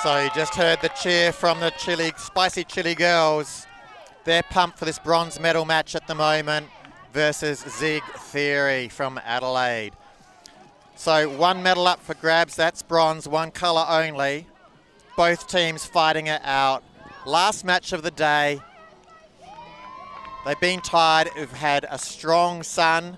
So you just heard the cheer from the Spicy Chili girls. They're pumped for this bronze medal match at the moment versus Zig Theory from Adelaide. So one medal up for grabs, that's bronze, one colour only. Both teams fighting it out. Last match of the day. They've been tied, we've had a strong sun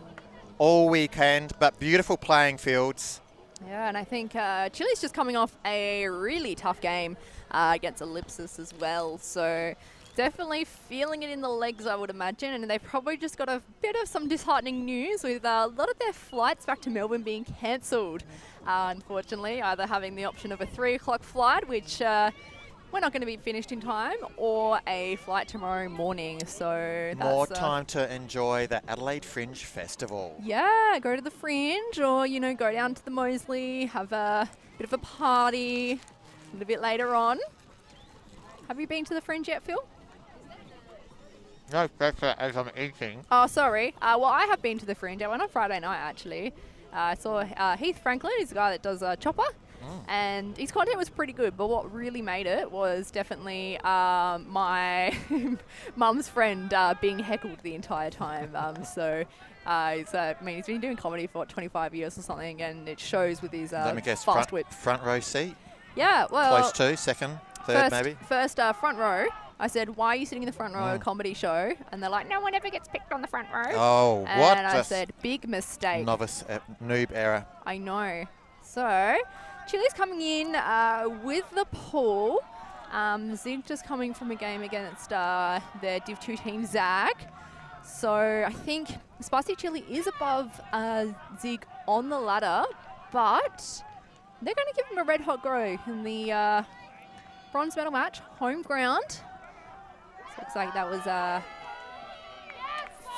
all weekend, but beautiful playing fields. Yeah, and I think Chile's just coming off a really tough game against Ellipsis as well. So definitely feeling it in the legs, I would imagine. And they've probably just got a bit of some disheartening news with a lot of their flights back to Melbourne being cancelled, unfortunately. Either having the option of a 3 o'clock flight, which we're not going to be finished in time, or a flight tomorrow morning. So that's more time to enjoy the Adelaide Fringe Festival. Yeah, go to the Fringe, or go down to the Moseley, have a bit of a party a little bit later on. Have you been to the Fringe yet, Phil? No, that's as I'm eating. Oh, sorry. Well, I have been to the Fringe. I went on Friday night, actually. I saw Heath Franklin. He's the guy that does Chopper. And his content was pretty good, but what really made it was definitely my mum's friend being heckled the entire time. He's been doing comedy for 25 years or something, and it shows with his Let me guess, fast wit. front row seat? Yeah, well... Close to, second, third maybe? First, front row. I said, why are you sitting in the front row of a comedy show? And they're like, no one ever gets picked on the front row. Oh, what? And I said, big mistake. Novice, noob error. I know. So... Chile's coming in with the pool. Zig just coming from a game against their Div 2 team, Zag. So I think Spicy Chili is above Zig on the ladder, but they're going to give him a red hot go in the bronze medal match, home ground. So looks like that was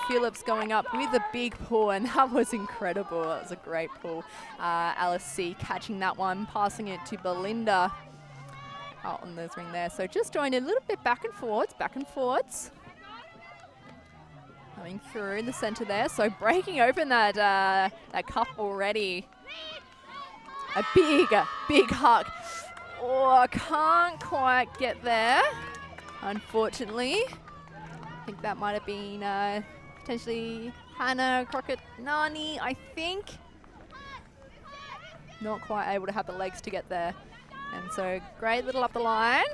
Phillips going up with a big pull, and that was incredible. That was a great pull. Alice C catching that one, passing it to Belinda out on the ring there. So just going a little bit back and forwards, Coming through in the center there. So breaking open that that cup already. A big huck. Oh, can't quite get there, unfortunately. I think that might have been potentially Hannah Crockett-Nani, I think. Not quite able to have the legs to get there. And so great little up the line.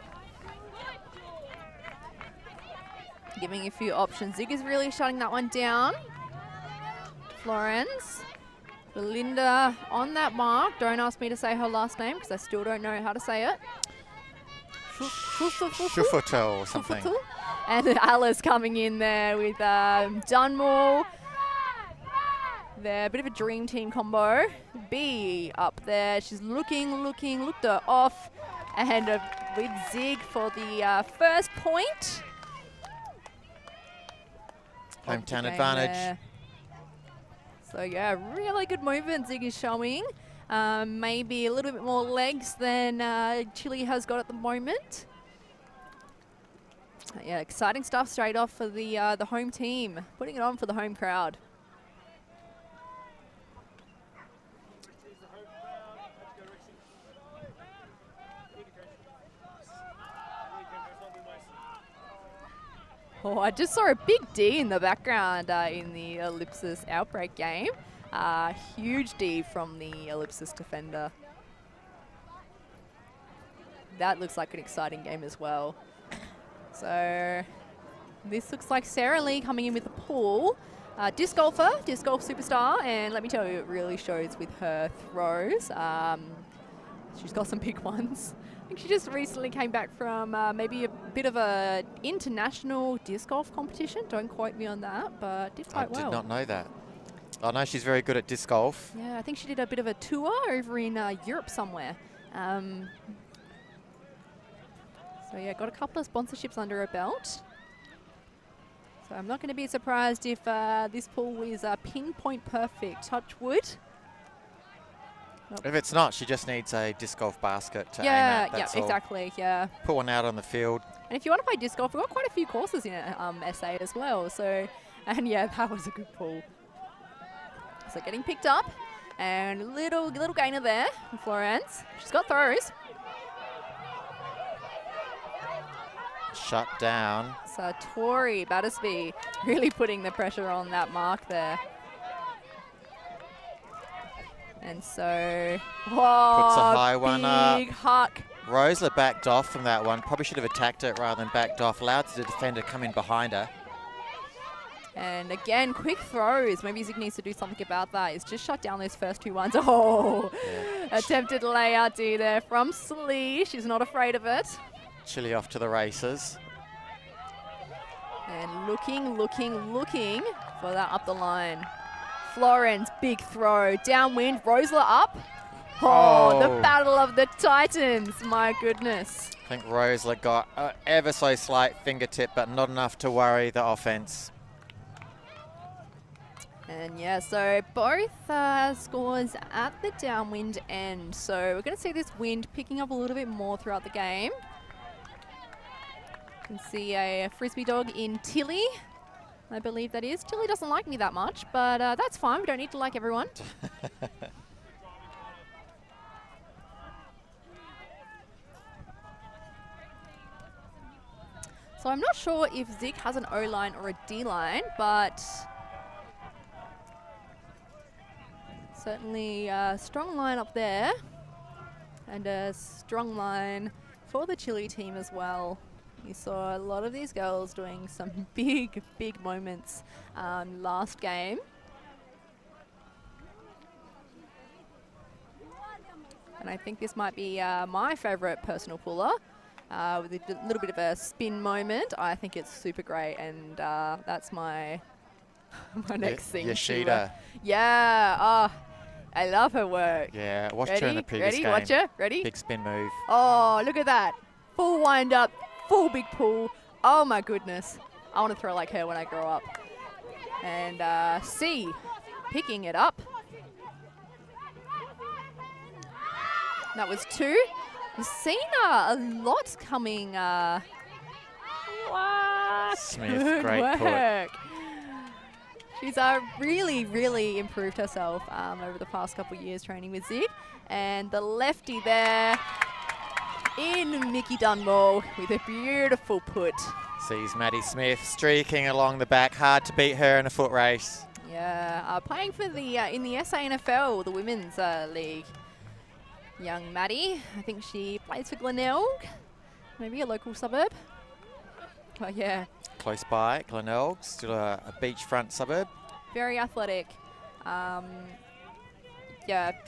Giving a few options. Zig is really shutting that one down. Florence. Belinda on that mark. Don't ask me to say her last name because I still don't know how to say it. Shufuto or something. And Alice coming in there with Dunmore. They're a bit of a dream team combo. B up there. She's looked her off. And with Zig for the first point. Hometown advantage. There. So yeah, really good movement Zig is showing. Maybe a little bit more legs than Chile has got at the moment. Yeah, exciting stuff straight off for the home team. Putting it on for the home crowd. Oh, I just saw a big D in the background in the Ellipsis Outbreak game. Huge D from the Ellipsis defender. That looks like an exciting game as well. So this looks like Sarah Lee coming in with a pull. Disc golfer, disc golf superstar, and let me tell you, it really shows with her throws. She's got some big ones. I think she just recently came back from maybe a bit of a international disc golf competition. Don't quote me on that, but did quite well. I did not know that. I know she's very good at disc golf. Yeah, I think she did a bit of a tour over in Europe somewhere. So yeah, got a couple of sponsorships under her belt. So I'm not going to be surprised if this pull is pinpoint perfect. Touch wood. If it's not, she just needs a disc golf basket to aim Yeah, at. That's all. exactly. Yeah. Put one out on the field. And if you want to play disc golf, we've got quite a few courses in SA as well. So, and yeah, that was a good pull. So getting picked up, and little gainer there from Florence. She's got throws. Shut down. So Tori Battersby really putting the pressure on that mark there. And so, whoa, puts a high one up. Big huck. Rosler backed off from that one. Probably should have attacked it rather than backed off. Allowed the defender to come in behind her. And again, quick throws. Maybe Zig needs to do something about that. He's just shut down those first two ones. Oh, yeah. Attempted layout D there from Slee. She's not afraid of it. Chile off to the races. And looking for that up the line. Florence, big throw. Downwind, Rosler up. Oh, the battle of the Titans. My goodness. I think Rosler got ever so slight fingertip, but not enough to worry the offense. And yeah, so both scores at the downwind end. So we're going to see this wind picking up a little bit more throughout the game. You can see a frisbee dog in Tilly. I believe that is. Tilly doesn't like me that much, but that's fine. We don't need to like everyone. So I'm not sure if Zig has an O-line or a D-line, but certainly a strong line up there. And a strong line for the Chile team as well. You saw a lot of these girls doing some big moments last game. And I think this might be my favourite personal puller. with a little bit of a spin moment. I think it's super great, and that's my my next thing. Yoshida. Yeah. I love her work. Yeah, watched her in the previous game. Watch her. Ready? Big spin move. Oh, look at that. Full wind up, full big pull. Oh my goodness. I want to throw like her when I grow up. And C, picking it up. That was 2. We've seen a lot coming. Smith, Good great work. She's really, really improved herself over the past couple of years training with Zig. And the lefty there in Mickey Dunmore with a beautiful put. Sees Maddie Smith streaking along the back. Hard to beat her in a foot race. Yeah, playing for the in the SANFL, the women's league. Young Maddie, I think she plays for Glenelg, maybe a local suburb. But yeah. Close by, Glenelg, still a beachfront suburb. Very athletic. Yeah,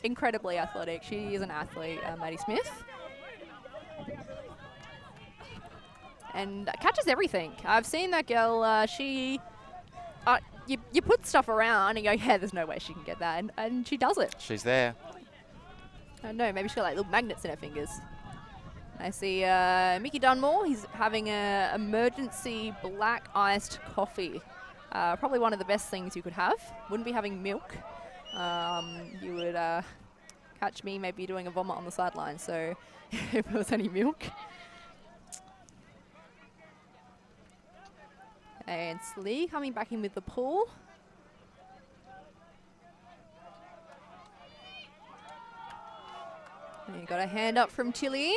incredibly athletic. She is an athlete, Maddie Smith. And catches everything. I've seen that girl, she... you put stuff around and you go, yeah, there's no way she can get that. And she does it. She's there. I don't know, maybe she's got like little magnets in her fingers. I see Mickey Dunmore, he's having an emergency black iced coffee. Probably one of the best things you could have. Wouldn't be having milk. You would catch me maybe doing a vomit on the sideline, so if there was any milk. And Slee coming back in with the pull. And you got a hand up from Chile.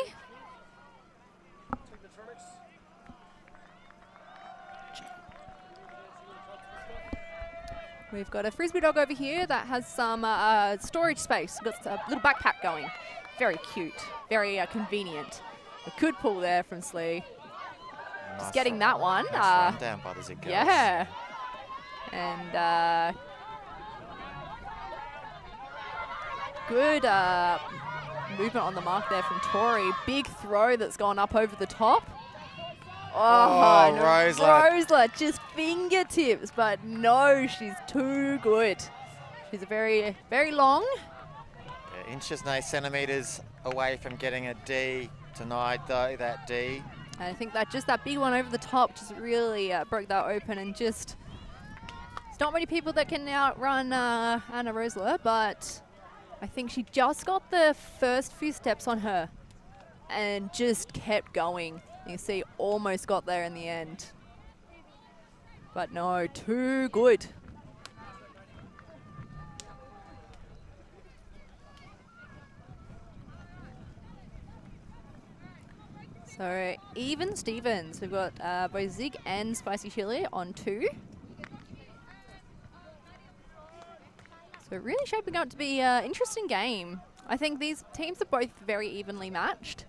We've got a frisbee dog over here that has some storage space. Got a little backpack going. Very cute, very convenient. A good pull there from Slee. Nice Just getting that one. Nice run down by the Zig girls. Yeah. And good movement on the mark there from Tori. Big throw that's gone up over the top. Oh, no, Rosler. Just fingertips, but no, she's too good. She's a very, very long. Yeah, inches, no centimetres away from getting a D. Denied though, that D. And I think that just that big one over the top just really broke that open, and just, it's not many people that can outrun Anna Rosler, but I think she just got the first few steps on her and just kept going. You see, almost got there in the end. But no, too good. So, even Stevens. We've got both Zig and Spicy Chili on 2. So, really shaping up to be an interesting game. I think these teams are both very evenly matched.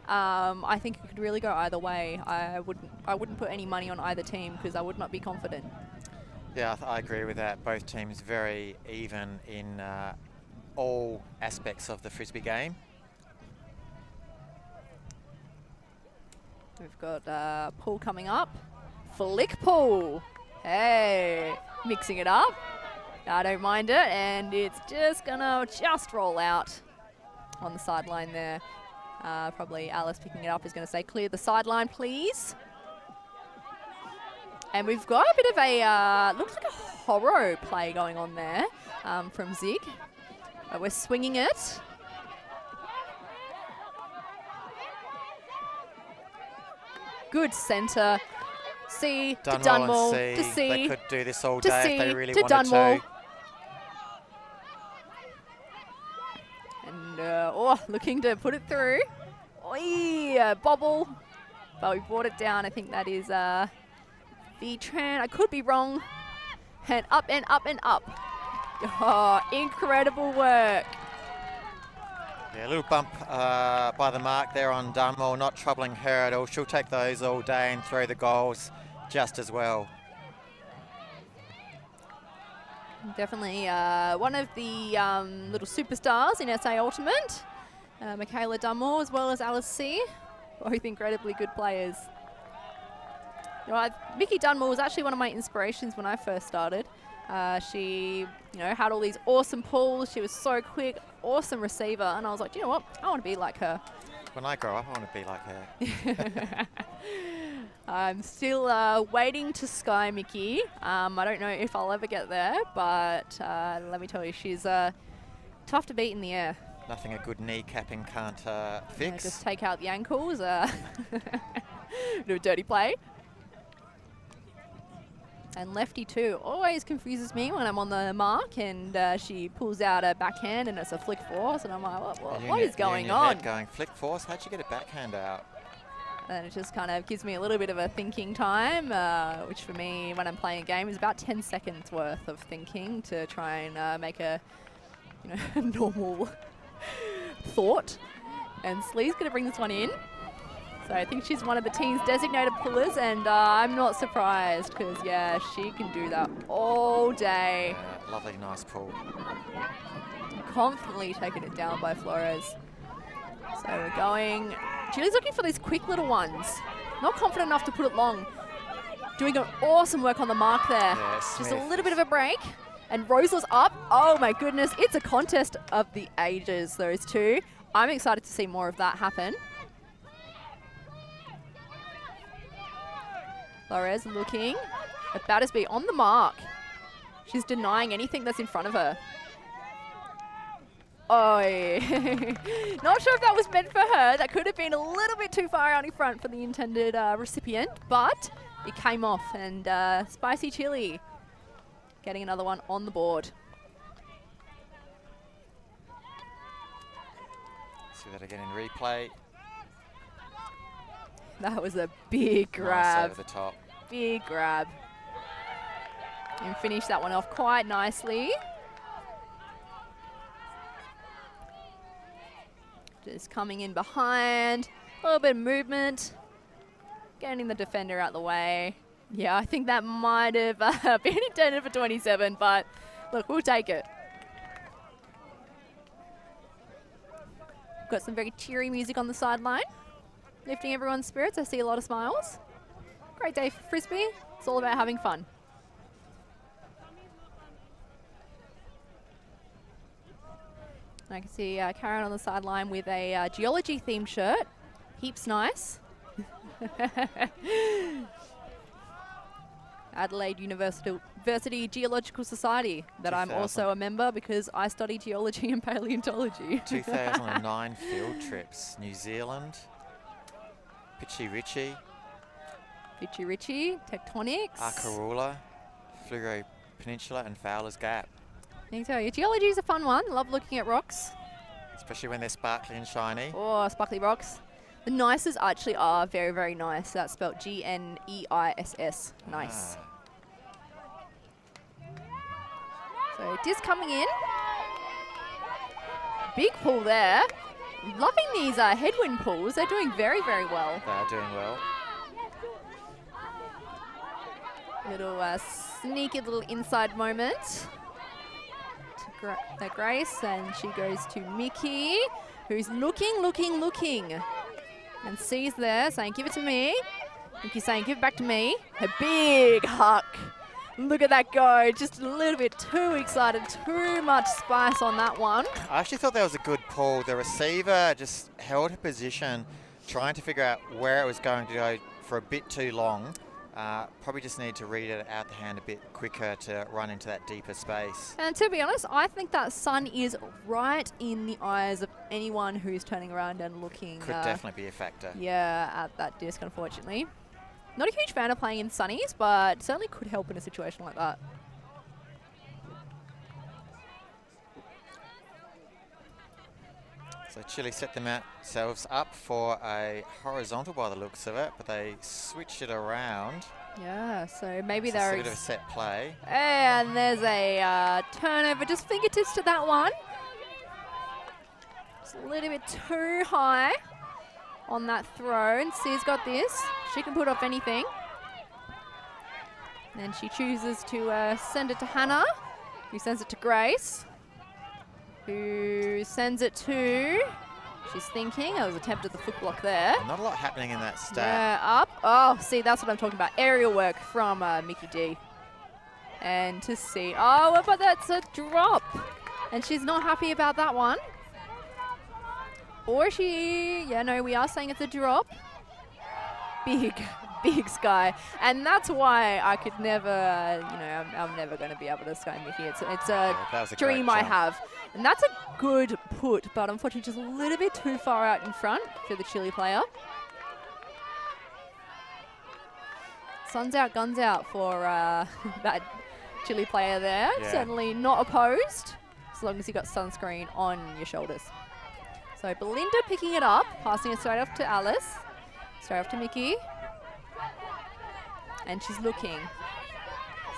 I think it could really go either way. I wouldn't put any money on either team because I would not be confident. Yeah, I agree with that. Both teams very even in all aspects of the frisbee game. We've got pull coming up. Flick pull. Hey, mixing it up. I don't mind it, and it's just gonna roll out on the sideline there. Probably Alice picking it up is going to say, clear the sideline, please. And we've got a bit of a, looks like a horror play going on there from Zig. We're swinging it. Good centre. C to Dunmore, to C. They could do this all day if they really wanted Dunmore. to. Looking to put it through. Bobble. But we brought it down. I think that is V-Tran. I could be wrong. And up and up and up. Oh, incredible work. Yeah, a little bump by the mark there on Dunmore, not troubling her at all. She'll take those all day and throw the goals just as well. Definitely one of the little superstars in SA Ultimate. Michaela Dunmore as well as Alice C. Both incredibly good players. You know, Mickey Dunmore was actually one of my inspirations when I first started. She, had all these awesome pulls. She was so quick, awesome receiver, and I was like, you know what? I want to be like her. When I grow up, I want to be like her. I'm still waiting to sky Mickey. I don't know if I'll ever get there, but let me tell you, she's tough to beat in the air. Nothing a good kneecapping can't fix. Just take out the ankles. Do a dirty play. And lefty too always confuses me when I'm on the mark and she pulls out a backhand and it's a flick force and I'm like, what is going on? Going flick force, how'd you get a backhand out? And it just kind of gives me a little bit of a thinking time, which for me when I'm playing a game is about 10 seconds worth of thinking to try and make a normal thought. And Slee's going to bring this one in. So I think she's one of the team's designated pullers, and I'm not surprised because, yeah, she can do that all day. Yeah, lovely, nice pull. Confidently taking it down by Flores. So we're going. Julie's looking for these quick little ones. Not confident enough to put it long. Doing an awesome work on the mark there. Yeah, just a little bit of a break. And Rosal's up. Oh, my goodness. It's a contest of the ages, those two. I'm excited to see more of that happen. Flores looking at Battersby on the mark. She's denying anything that's in front of her. Oh, not sure if that was meant for her. That could have been a little bit too far out in front for the intended recipient, but it came off. And Spicy Chili getting another one on the board. See that again in replay. That was a big grab. Nice over the top. Big grab. And finish that one off quite nicely. Just coming in behind. A little bit of movement. Getting the defender out the way. Yeah, I think that might have been intended for 27, but look, we'll take it. Got some very cheery music on the sideline. Lifting everyone's spirits. I see a lot of smiles. Great day for Frisbee. It's all about having fun. I can see Karen on the sideline with a geology-themed shirt. Heaps nice. Adelaide University Geological Society, that I'm also a member because I study geology and paleontology. 2009 field trips. New Zealand. Pitchy Ritchie, Tectonics, Akarula, Flugo Peninsula and Fowler's Gap. I can tell you, geology is a fun one. Love looking at rocks. Especially when they're sparkly and shiny. Oh, sparkly rocks. The Nices actually are very, very nice. That's spelled G-N-E-I-S-S. Nice. So disc coming in. Big pull there. Loving these headwind pulls. They're doing very, very well. They are doing well. Little sneaky little inside moment to Grace, and she goes to Mickey, who's looking, and sees there, saying, give it to me. Mickey saying, give it back to me. A big huck. Look at that go. Just a little bit too excited. Too much spice on that one. I actually thought that was a good pull. The receiver just held her position, trying to figure out where it was going to go for a bit too long. Probably just need to read it out the hand a bit quicker to run into that deeper space. And to be honest, I think that sun is right in the eyes of anyone who's turning around and looking. Could definitely be a factor. Yeah, at that disc, unfortunately. Not a huge fan of playing in sunnies, but certainly could help in a situation like that. So Chile set themselves up for a horizontal by the looks of it, but they switched it around. Yeah, so maybe It's a they're... bit of a set play. And there's a turnover, just fingertips to that one. Just a little bit too high on that throw, and C's got this. She can put off anything. Then she chooses to send it to Hannah, who sends it to Grace, who sends it to She's thinking. It was attempted the foot block there. Not a lot happening in that stat. Yeah, up. Oh, see, that's what I'm talking about. Aerial work from Mickey D. And to see. Oh, but that's a drop. And she's not happy about that one. Or she... Yeah, no, we are saying it's a drop. Big sky. And that's why I could never, I'm never going to be able to sky Mickey. It's a dream I have. And that's a good put, but unfortunately just a little bit too far out in front for the Chile player. Sun's out, guns out for that Chile player there. Yeah. Certainly not opposed, as long as you got sunscreen on your shoulders. So Belinda picking it up, passing it straight off to Alice, straight off to Mickey. And she's looking.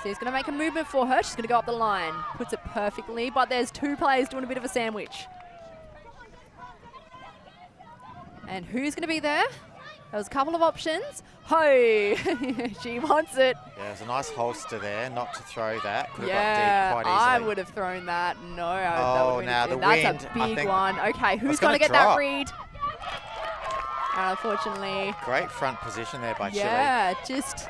So he's going to make a movement for her. She's going to go up the line. Puts it perfectly, but there's two players doing a bit of a sandwich. And who's going to be there? There was a couple of options. Ho! She wants it. Yeah, there's a nice holster there, not to throw that. Could have Yeah, got deep quite easily. I would have thrown that. No, Oh, now the that's wind, a big one. Okay, who's gonna going to get drop. that read? Unfortunately. Great front position there by Chile. Yeah, just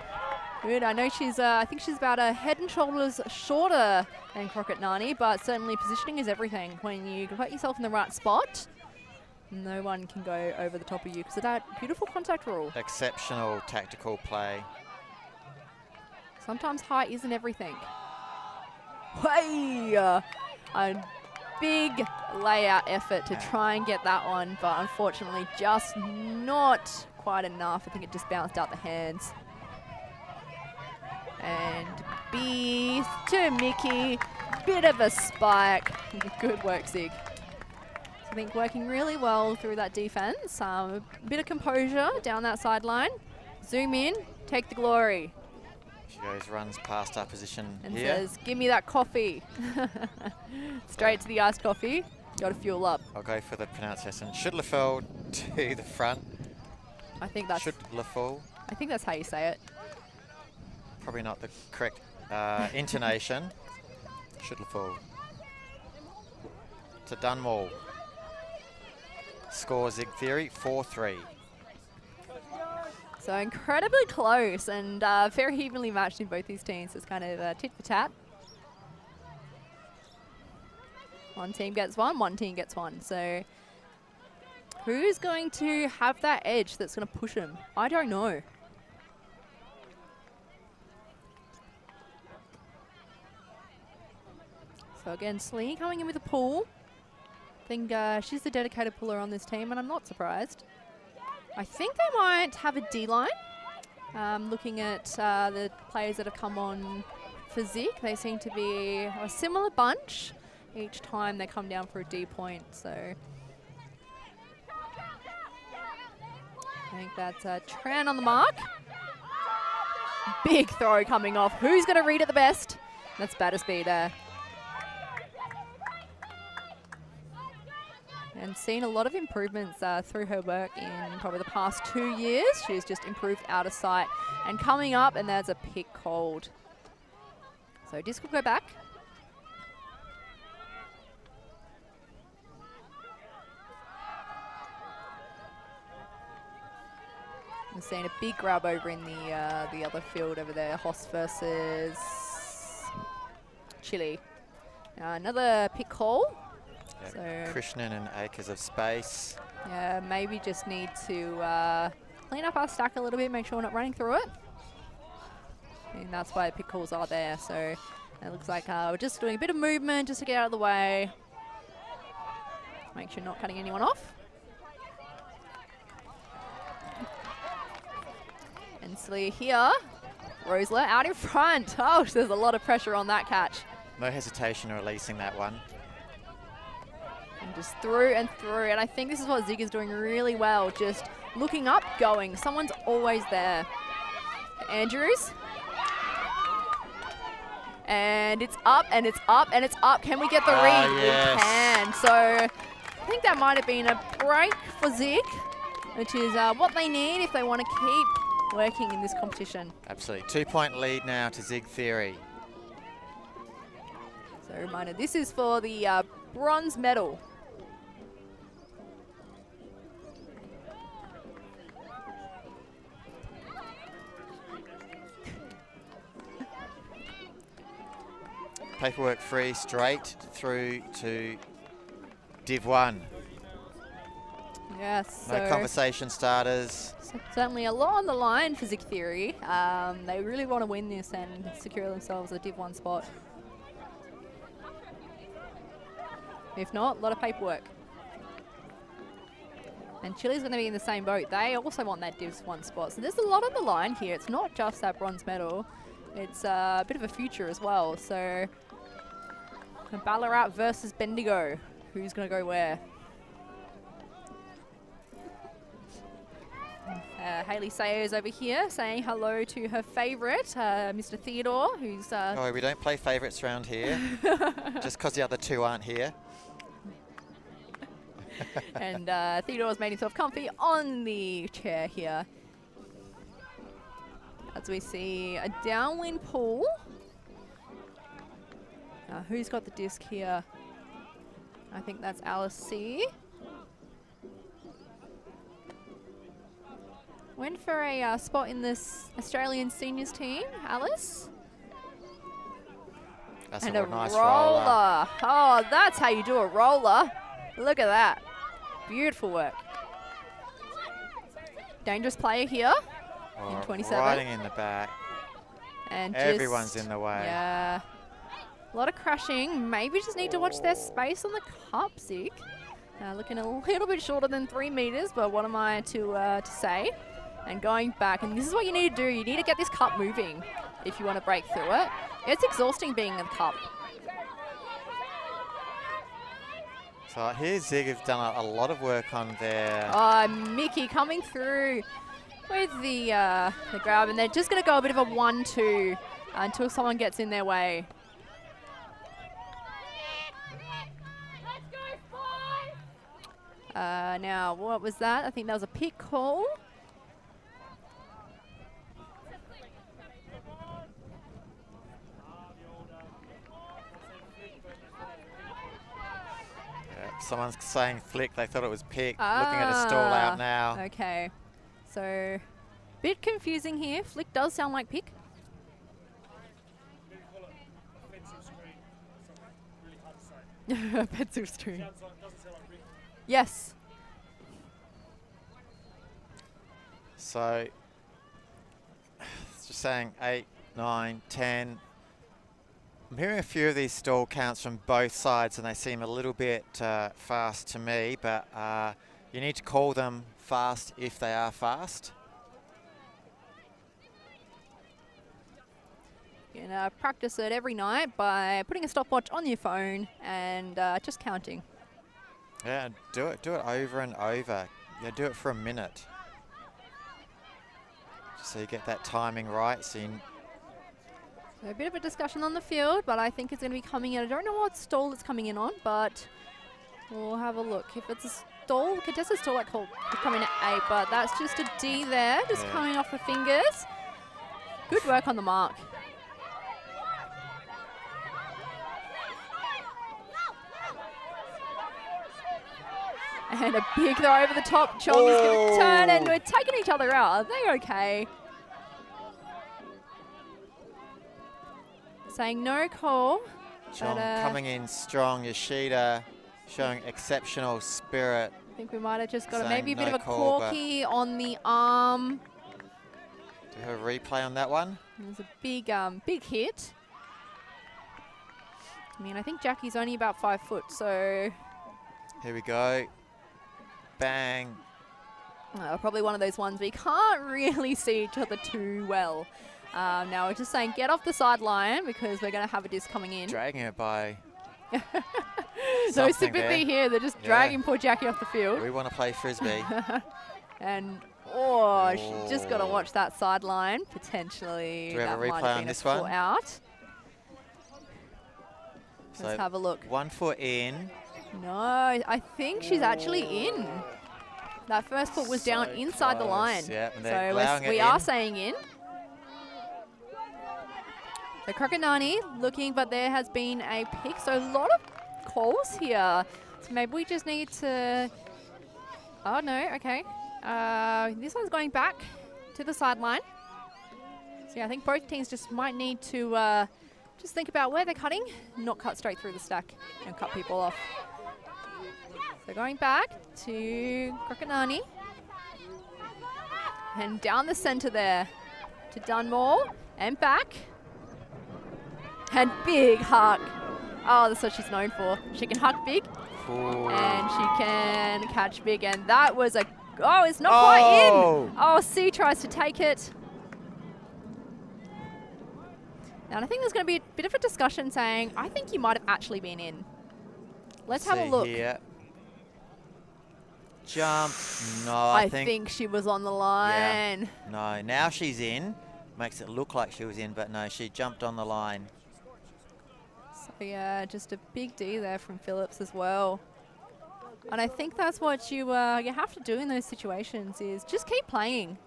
good. I know she's, I think she's about a head and shoulders shorter than Crockett Nani, but certainly positioning is everything. When you put yourself in the right spot, no one can go over the top of you because of that beautiful contact rule. Exceptional tactical play. Sometimes height isn't everything. Hey! A big layout effort to try and get that one, but unfortunately just not quite enough. I think it just bounced out the hands. And B to Mickey. Bit of a spike. Good work, Zig. I think working really well through that defense. A bit of composure down that sideline. Zoom in, take the glory. She goes, runs past our position And here. says, give me that coffee. Straight to the iced coffee. Got to fuel up. I'll go for the pronunciation. Schudlefeld to the front. I think that's Schudlefeld. I think that's how you say it. Probably not the correct intonation. Schudlefeld. To Dunmore. Score Zig Theory 4-3. So incredibly close and very evenly matched in both these teams. It's kind of tit for tat. One team gets one team gets one. So who's going to have that edge that's going to push them? I don't know. So again, Slee coming in with a pull. I think she's the dedicated puller on this team, and I'm not surprised. I think they might have a D-line. Looking at the players that have come on for Zig, they seem to be a similar bunch each time they come down for a D point. So I think that's Tran on the mark. Big throw coming off. Who's going to read it the best? That's Battersby there. And seen a lot of improvements through her work in probably the past 2 years. She's just improved out of sight. And coming up, and there's a pick called. So disc will go back. I'm seeing a big grab over in the other field over there. Hoss versus Chile. Another pick call. Yeah, So Krishnan and acres of space. yeah, maybe just need to clean up our stack a little bit, make sure we're not running through it. And that's why pick calls are there. So it looks like we're just doing a bit of movement just to get out of the way. Make sure you're not cutting anyone off. And Slee here. Rosler out in front. Oh, there's a lot of pressure on that catch. No hesitation in releasing that one. And just through and through. And I think this is what Zig is doing really well. Just looking up, going. Someone's always there. Andrews. And it's up, and it's up, and it's up. Can we get the read? Yes. We can. So I think that might have been a break for Zig, which is what they need if they want to keep working in this competition. Absolutely. 2-point lead now to Zig Theory. So a reminder, this is for the bronze medal. paperwork free straight through to Div 1. Yes. No conversation starters. So certainly a lot on the line for Zig Theory. They really want to win this and secure themselves a Div 1 spot. If not, a lot of paperwork. And Chile's going to be in the same boat. They also want that Div 1 spot. So there's a lot on the line here. It's not just that bronze medal. It's a bit of a future as well. So Ballarat versus Bendigo. Who's going to go where? Hayley Sayers over here saying hello to her favourite, Mr. Theodore, who's... Oh, we don't play favourites around here, just because the other two aren't here. And Theodore's made himself comfy on the chair here. As we see a downwind pull. Who's got the disc here? I think that's Alice C. Went for a spot in this Australian seniors team, Alice. That's and a a nice roller. Oh, that's how you do a roller. Look at that. Beautiful work. Dangerous player here in 27. Riding in the back. And everyone's in the way. Yeah. A lot of crashing. Maybe just need to watch their space on the cup, Zig. Looking a little bit shorter than 3 meters, but what am I to say? And going back, and this is what you need to do. You need to get this cup moving if you want to break through it. It's exhausting being in the cup. So here Zig have done a lot of work on their... Oh, Mickey coming through with the grab, and they're just going to go a bit of a 1-2 until someone gets in their way. Now, what was that? I think that was a pick call. Someone's saying flick. They thought it was pick. Looking at a stall out now. Okay. So, bit confusing here. Flick does sound like pick. Offensive screen. Yes. So, it's just saying 8, 9, 10. I'm hearing a few of these stall counts from both sides, and they seem a little bit fast to me, but you need to call them fast if they are fast. You can practice it every night by putting a stopwatch on your phone and just counting. Yeah, do it over and over. Yeah, do it for a minute. Just so you get that timing right. So a bit of a discussion on the field, but I think it's going to be coming in. I don't know what stall it's coming in on, but we'll have a look. If it's a stall, contested stall, it's coming at 8, but that's just a D there, just coming off the fingers. Good work on the mark. And a big throw over the top. Chung is going to turn, and we're taking each other out. Are they okay? Saying no call. Chung coming in strong. Yoshida showing exceptional spirit. I think we might have just got maybe a no bit of a call, corky on the arm. Do you have a replay on that one? It was a big hit. I mean, I think Jackie's only about 5 foot, so... Here we go. Bang. Probably one of those ones we can't really see each other too well. Now we're just saying get off the sideline because we're going to have a disc coming in. Dragging it by no sympathy here. They're just dragging poor Jackie off the field. We want to play frisbee. And she just got to watch that sideline potentially. Do we have a replay on this one? Out. So let's have a look. 1 foot in. No, I think she's actually in. That first foot was down inside the line. Yep, so we are saying in. So Krokonani looking, but there has been a pick. So a lot of calls here. So maybe we just need to... Oh, no, okay. This one's going back to the sideline. So yeah, I think both teams just might need to just think about where they're cutting, not cut straight through the stack and cut people off. So going back to Krokonani. And down the center there to Dunmore and back. And big huck. Oh, that's what she's known for. She can huck big. Ooh. And she can catch big. And that was a... Oh, it's not quite in. Oh, C tries to take it. And I think there's going to be a bit of a discussion saying, I think you might have actually been in. Let's have a look. Here. Jump. No, I think she was on the line. Yeah. No, now she's in. Makes it look like she was in, but no, she jumped on the line. So yeah, just a big D there from Phillips as well. And I think that's what you have to do in those situations is just keep playing.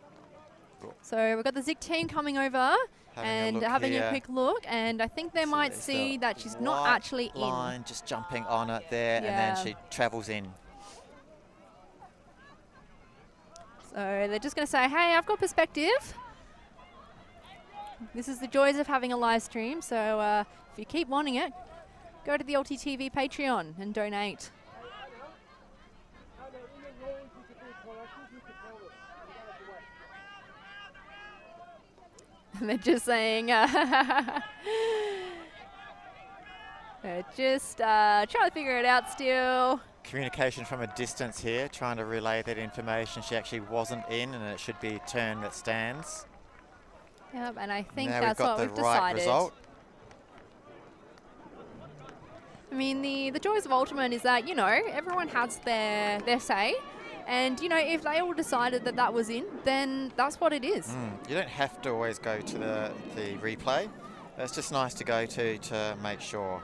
Cool. So we've got the Zig team coming over and having a quick look, and I think they might see that she's not actually in. Just jumping on it there, and then she travels in. So they're just going to say, hey, I've got perspective. This is the joys of having a live stream. So if you keep wanting it, go to the LTTV Patreon and donate. And they're just saying, they're just trying to figure it out still. Communication from a distance here, trying to relay that information. She actually wasn't in, and it should be turn that stands. Yep, and I think now that's what we've decided. Right result. I mean, the joys of Ultimate is that, you know, everyone has their say. And, you know, if they all decided that that was in, then that's what it is. You don't have to always go to the replay. It's just nice to go to make sure.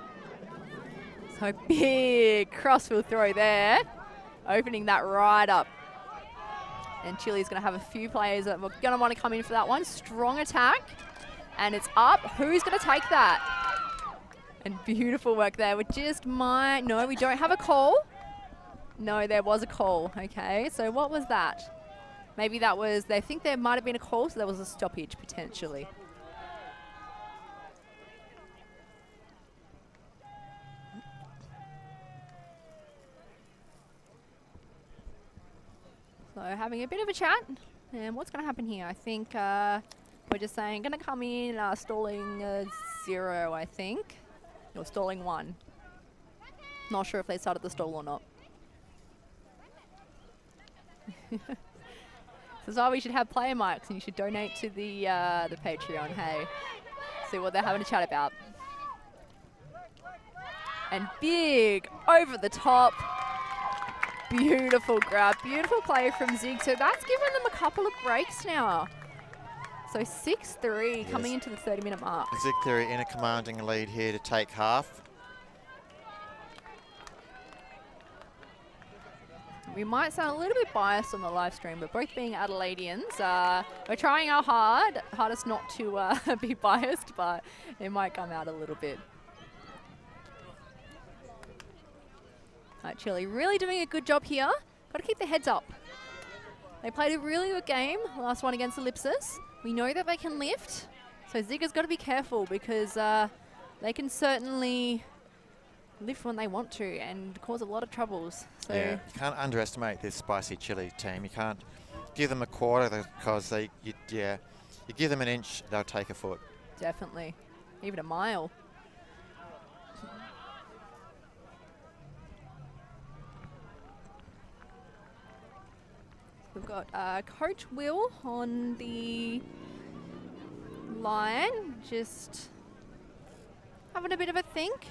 So big crossfield throw there, opening that right up. And Chile's going to have a few players that are going to want to come in for that one. Strong attack, and it's up. Who's going to take that? And beautiful work there. We just might... No, we don't have a call. No, there was a call. Okay, so what was that? Maybe that was... They think there might have been a call, so there was a stoppage potentially. So having a bit of a chat, and what's going to happen here? I think we're just saying going to come in stalling 0, I think, or stalling 1. Not sure if they started the stall or not. This is why we should have player mics, and you should donate to the Patreon. Hey, see what they're having a chat about. And big over the top. Beautiful grab, beautiful play from Zig. So that's given them a couple of breaks now. So 6-3 coming into the 30-minute mark. Zig Theory in a commanding lead here to take half. We might sound a little bit biased on the live stream, but both being Adelaideans, we're trying our hardest not to be biased, but it might come out a little bit. Chile really doing a good job here. Got to keep their heads up. They played a really good game, last one against Ellipsis. We know that they can lift, so Zig has got to be careful because they can certainly lift when they want to and cause a lot of troubles. So yeah, you can't underestimate this spicy chili team. You can't give them a quarter because you give them an inch, they'll take a foot. Definitely, even a mile. We've got Coach Will on the line, just having a bit of a think.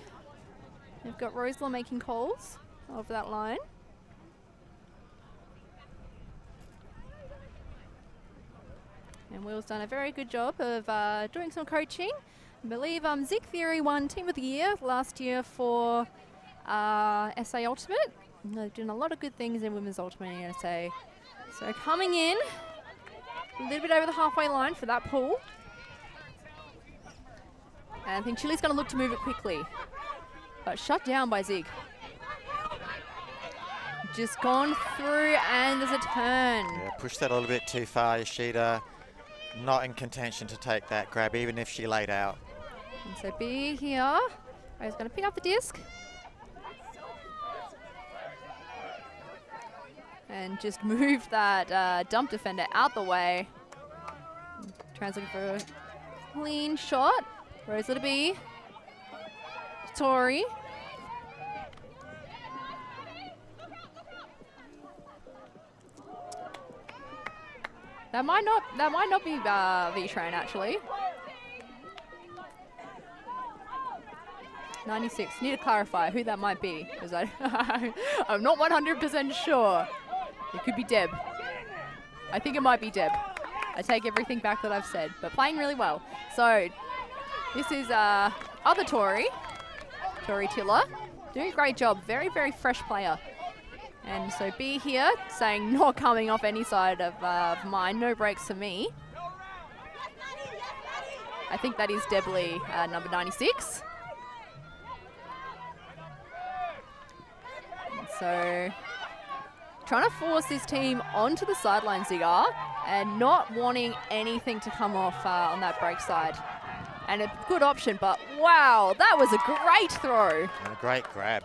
We've got Roselaw making calls over that line. And Will's done a very good job of doing some coaching. I believe Zig Theory won Team of the Year last year for SA Ultimate. They've done a lot of good things in Women's Ultimate in SA. So coming in a little bit over the halfway line for that pull. And I think Chile's going to look to move it quickly. But shut down by Zig. Just gone through and there's a turn. Yeah, pushed that a little bit too far. Yoshida not in contention to take that grab, even if she laid out. And so B here. He's going to pick up the disc. And just move that dump defender out the way. Tries looking for a clean shot. Rose to B. Tori. That might not be V-Train actually. 96. Need to clarify who that might be because I'm not 100% sure. It could be Deb. I think it might be Deb. I take everything back that I've said, but playing really well. So this is other Tori Tiller, doing a great job. Very, very fresh player. And so B here saying not coming off any side of mine. No breaks for me. I think that is Debley, number 96. And so trying to force this team onto the sideline, Zigar, and not wanting anything to come off on that break side. And a good option, but wow, that was a great throw. And a great grab.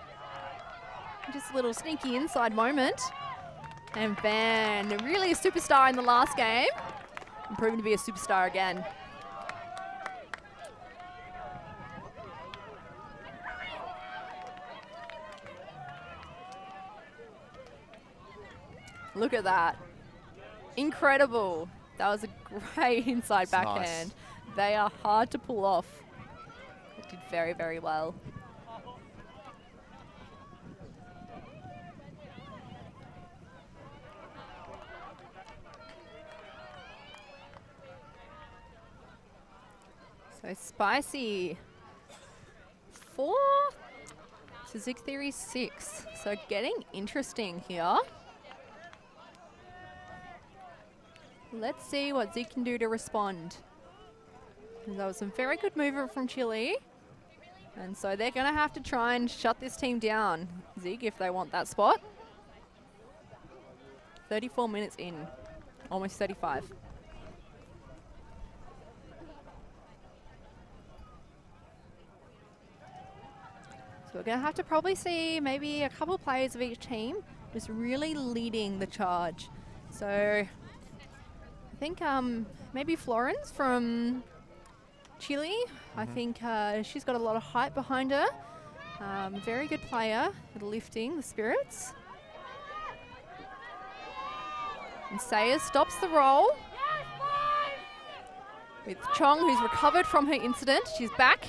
Just a little sneaky inside moment. And Van, really a superstar in the last game, and proven to be a superstar again. Look at that. Incredible. That was a great inside backhand. Nice. They are hard to pull off. They did very, very well. So Spicy 4 to Zig Theory 6. So getting interesting here. Let's see what Zig can do to respond. That was some very good movement from Chile. And so they're going to have to try and shut this team down, Zig, if they want that spot. 34 minutes in, almost 35. So we're going to have to probably see maybe a couple of players of each team just really leading the charge. So I think maybe Florence from Chile. I think she's got a lot of height behind her. Very good player at lifting the spirits. And Sayers stops the roll. With Chung, who's recovered from her incident. She's back.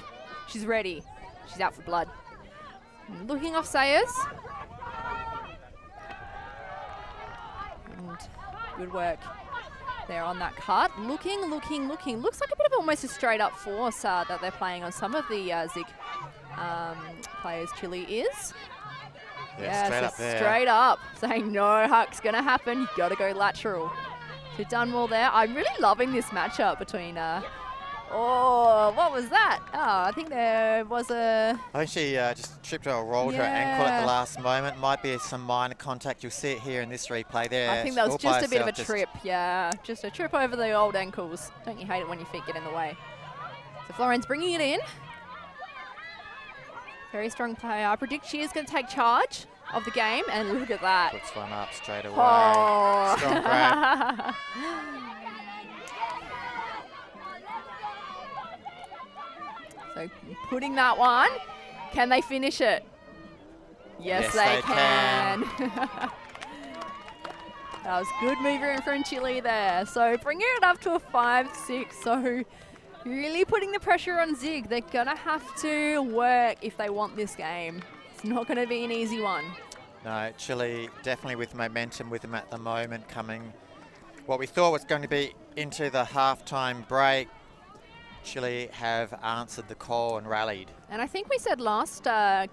She's ready. She's out for blood. And looking off Sayers. And good work there on that cut. Looking. Looks like a bit of almost a straight up force that they're playing on some of the Zig players. Chile is. Yeah, straight up there. Straight up, saying no huck's going to happen. You got to go lateral. So done well there. I'm really loving this matchup between. Oh, what was that? Oh, I think there was a. I think she just tripped or rolled her ankle at the last moment. Might be some minor contact. You'll see it here in this replay there. I think that was just a bit of a trip. Yeah, just a trip over the old ankles. Don't you hate it when your feet get in the way? So Florence bringing it in. Very strong player. I predict she is going to take charge of the game, and look at that. Puts one up straight away. Oh. Strong grab. So putting that one, can they finish it? Yes they can. That was good movement from Chile there. So bringing it up to a 5-6. So really putting the pressure on Zig. They're going to have to work if they want this game. It's not going to be an easy one. No, Chile definitely with momentum with them at the moment, coming what we thought was going to be into the halftime break. Chile have answered the call and rallied. And I think we said last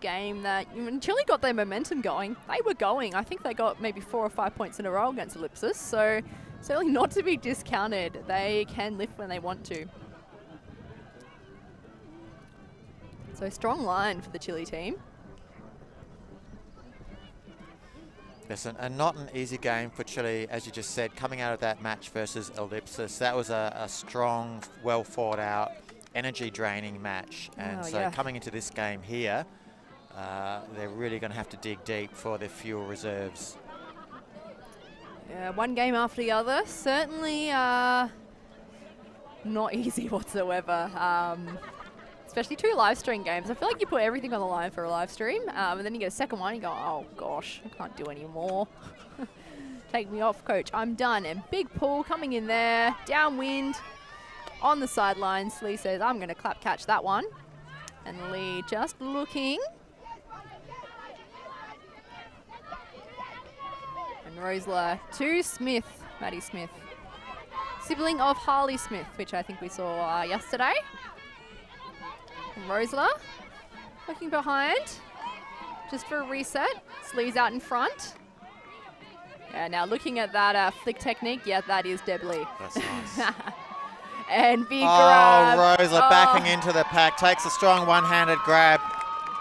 game that when Chile got their momentum going, they were going. I think they got maybe 4 or 5 points in a row against Ellipsis. So certainly not to be discounted. They can lift when they want to. So strong line for the Chile team. Listen, and not an easy game for Chile, as you just said, coming out of that match versus Ellipsis. That was a strong, well thought out energy draining match. And coming into this game here, they're really going to have to dig deep for their fuel reserves. Yeah, one game after the other. Certainly not easy whatsoever. Especially 2 live stream games. I feel like you put everything on the line for a live stream, and then you get a second one and you go, oh gosh, I can't do any more. Take me off, coach. I'm done. And big pull coming in there. Downwind on the sidelines. Lee says, I'm going to clap catch that one. And Lee just looking. And Rosler to Smith, Maddie Smith. Sibling of Harley Smith, which I think we saw yesterday. And Rosler looking behind. Just for a reset. Sleeves out in front. Yeah, now looking at that flick technique, yeah, that is deadly. That's nice. And big grab. Rosler backing into the pack, takes a strong one-handed grab.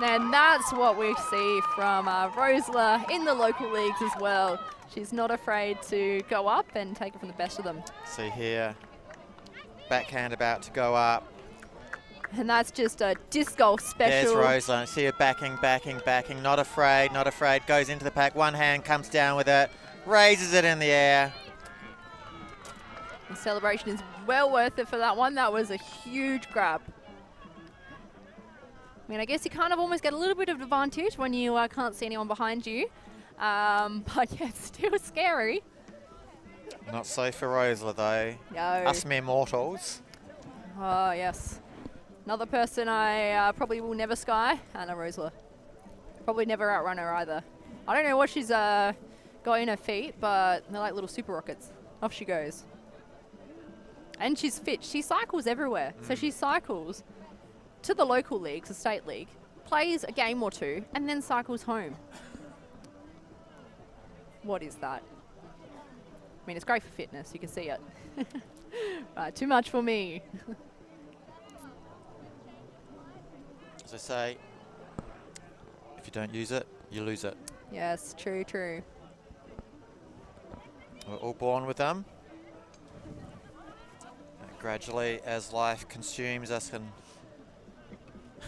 And that's what we see from Rosler in the local leagues as well. She's not afraid to go up and take it from the best of them. See here, backhand about to go up. And that's just a disc golf special. There's Rosler. See her backing, not afraid, goes into the pack. One hand comes down with it, raises it in the air. The celebration is well worth it for that one. That was a huge grab. I mean, I guess you kind of almost get a little bit of advantage when you can't see anyone behind you. But yeah, it's still scary. Not so for Rosler though. No. Us mere mortals. Oh, yes. Another person I probably will never sky, Anna Rosler. Probably never outrun her either. I don't know what she's got in her feet, but they're like little super rockets. Off she goes. And she's fit. She cycles everywhere. So she cycles to the local leagues, the state league, plays a game or two, and then cycles home. What is that? I mean, it's great for fitness. You can see it. Right, too much for me. As I say, if you don't use it, you lose it. Yes, true. We're all born with them. And gradually, as life consumes us and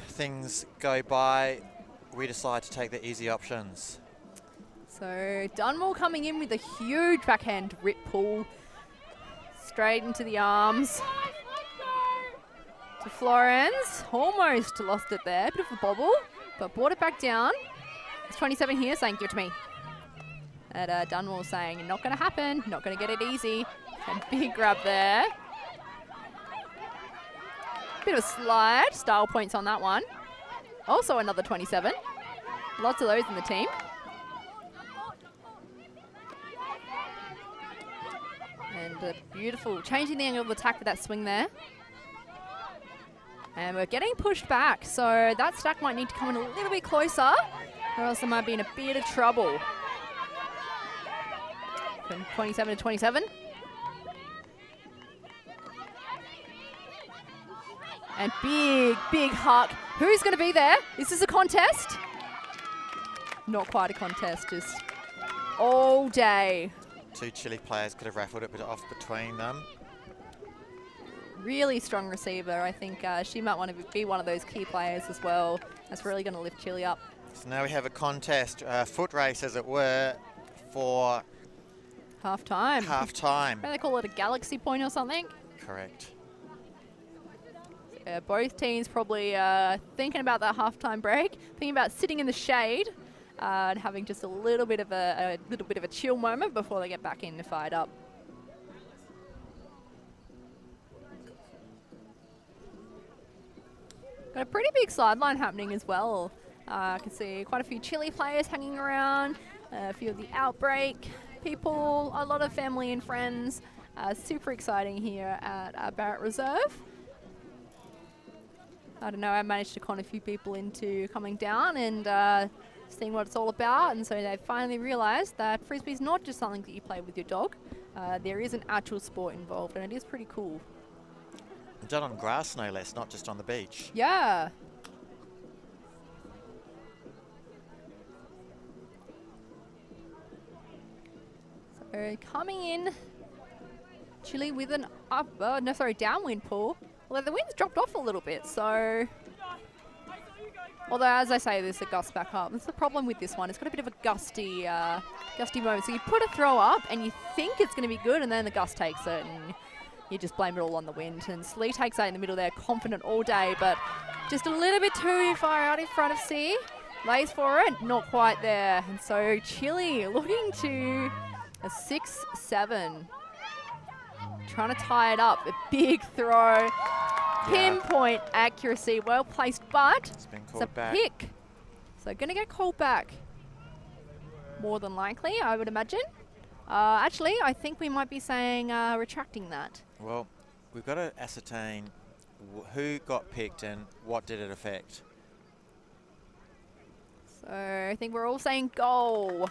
things go by, we decide to take the easy options. So Dunmore coming in with a huge backhand rip pull. Straight into the arms. To Florence. Almost lost it there. Bit of a bobble, but brought it back down. It's 27 here saying, give it to me. And Dunmore saying, not going to happen. Not going to get it easy. And big grab there. Bit of a slide. Style points on that one. Also another 27. Lots of those in the team. And beautiful. Changing the angle of attack with that swing there. And we're getting pushed back. So that stack might need to come in a little bit closer, or else they might be in a bit of trouble. From 27 to 27. And big huck. Who's going to be there? Is this a contest? Not quite a contest, just all day. 2 Chile players could have raffled it off between them. Really strong receiver. I think she might want to be one of those key players as well. That's really going to lift Chile up. So now we have a contest, foot race as it were, for half-time. Half-time. They call it a galaxy point or something. Correct. Both teams probably thinking about that half-time break, thinking about sitting in the shade and having just a little bit of a chill moment before they get back in and fired up. Got a pretty big sideline happening as well. I can see quite a few Chile players hanging around, a few of the Outbreak people, a lot of family and friends. Super exciting here at Barrett Reserve. I don't know, I managed to con a few people into coming down and seeing what it's all about, and so they finally realised that Frisbee is not just something that you play with your dog. There is an actual sport involved, and it is pretty cool. Done on grass, no less, not just on the beach. Yeah. So coming in, Chile with an downwind pull. Although the wind's dropped off a little bit, so... Although, as I say, there's a gust back up. That's the problem with this one. It's got a bit of a gusty moment. So you put a throw up, and you think it's going to be good, and then the gust takes it, and you just blame it all on the wind. And Slee takes that in the middle there, confident all day, but just a little bit too far out in front of C. Lays for it, not quite there. And so Chile looking to a 6-7. Trying to tie it up. A big throw. Pinpoint accuracy. Well placed, but it's a pick. So going to get called back. More than likely, I would imagine. Actually, I think we might be saying retracting that. Well, we've got to ascertain who got picked and what did it affect. So I think we're all saying goal.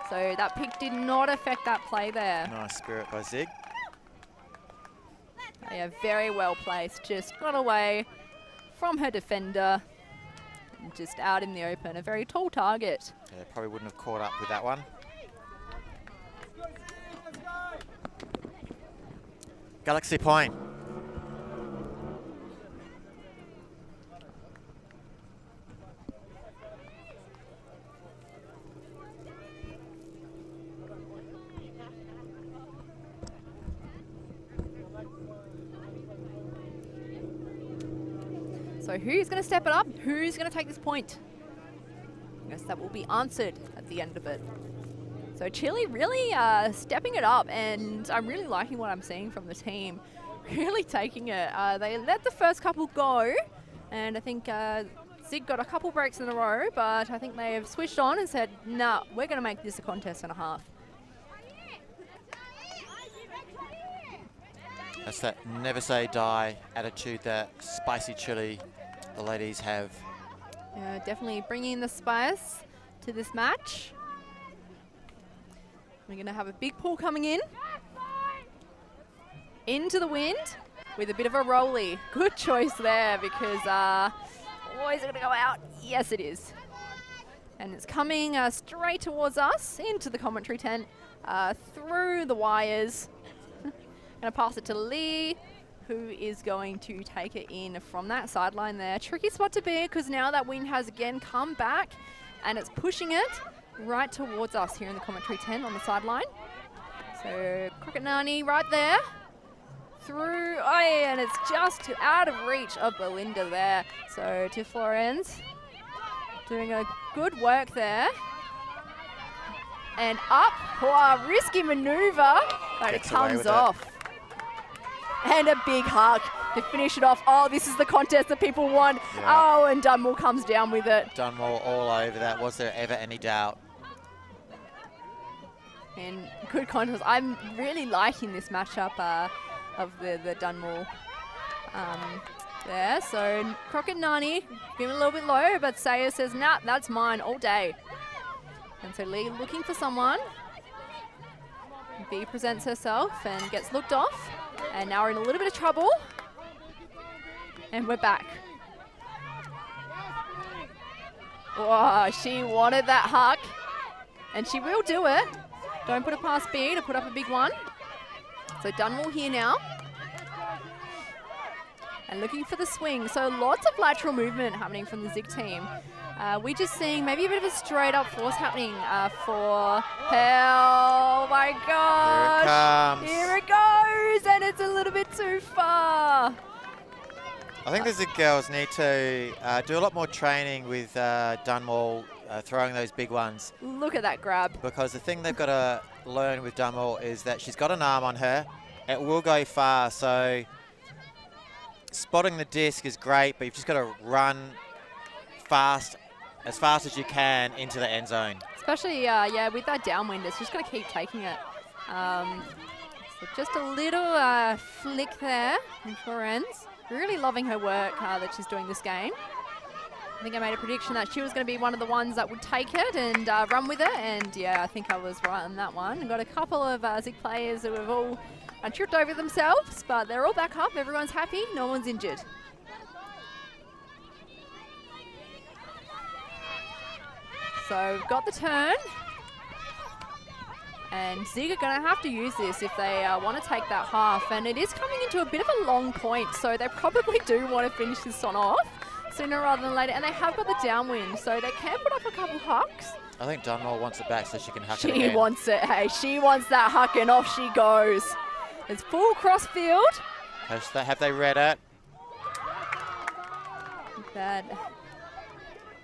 So that pick did not affect that play there. Nice spirit by Zig. Yeah, very well placed. Just got away from her defender. And just out in the open. A very tall target. Yeah, probably wouldn't have caught up with that one. Galaxy point. So who's going to step it up? Who's going to take this point? I guess that will be answered at the end of it. So Chile really stepping it up, and I'm really liking what I'm seeing from the team. Really taking it. They let the first couple go, and I think Zig got a couple breaks in a row, but I think they have switched on and said, nah, we're going to make this a contest and a half. That's that never say die attitude that spicy chili the ladies have. Yeah, definitely bringing the spice to this match. We're going to have a big pull coming in. Into the wind with a bit of a rolly. Good choice there because, is it going to go out? Yes, it is. And it's coming straight towards us into the commentary tent through the wires. Going to pass it to Lee, who is going to take it in from that sideline there. Tricky spot to be because now that wind has again come back and it's pushing it right towards us here in the commentary tent on the sideline. So Cricket Nani right there. Through, and it's just out of reach of Belinda there. So to Florence, doing a good work there. And up, risky maneuver, but it comes off. And a big hug to finish it off. Oh, this is the contest that people want. Yeah. Oh, and Dunmore comes down with it. Dunmore all over that. Was there ever any doubt? And good contest. I'm really liking this matchup of the Dunmore there. So Crockett Nani, give it a little bit low, but Saya says, nah, that's mine all day. And so Lee looking for someone. B presents herself and gets looked off. And now we're in a little bit of trouble. And we're back. Oh, she wanted that huck. And she will do it. Don't put it past B to put up a big one. So Dunmore here now. And looking for the swing. So lots of lateral movement happening from the Zig team. We're just seeing maybe a bit of a straight up force happening for hell. Oh my gosh. Here it comes. Here it goes. And it's a little bit too far. I think the Zig girls need to do a lot more training with Dunmore throwing those big ones. Look at that grab. Because the thing they've got to learn with Dunmore is that she's got an arm on her. It will go far. So spotting the disc is great, but you've just got to run fast as you can into the end zone. Especially, with that downwind, it's just going to keep taking it. So just a little flick there in Florence. Really loving her work that she's doing this game. I think I made a prediction that she was going to be one of the ones that would take it and run with it. And yeah, I think I was right on that one. Got a couple of Zig players who have all tripped over themselves, but they're all back up. Everyone's happy. No one's injured. So we've got the turn. And Zig are going to have to use this if they want to take that half. And it is coming into a bit of a long point, so they probably do want to finish this one off sooner rather than later. And they have got the downwind, so they can put up a couple hucks. I think Dunmore wants it back so she can huck it again. She wants it, hey. She wants that huck, and off she goes. It's full cross field. Have they read it? That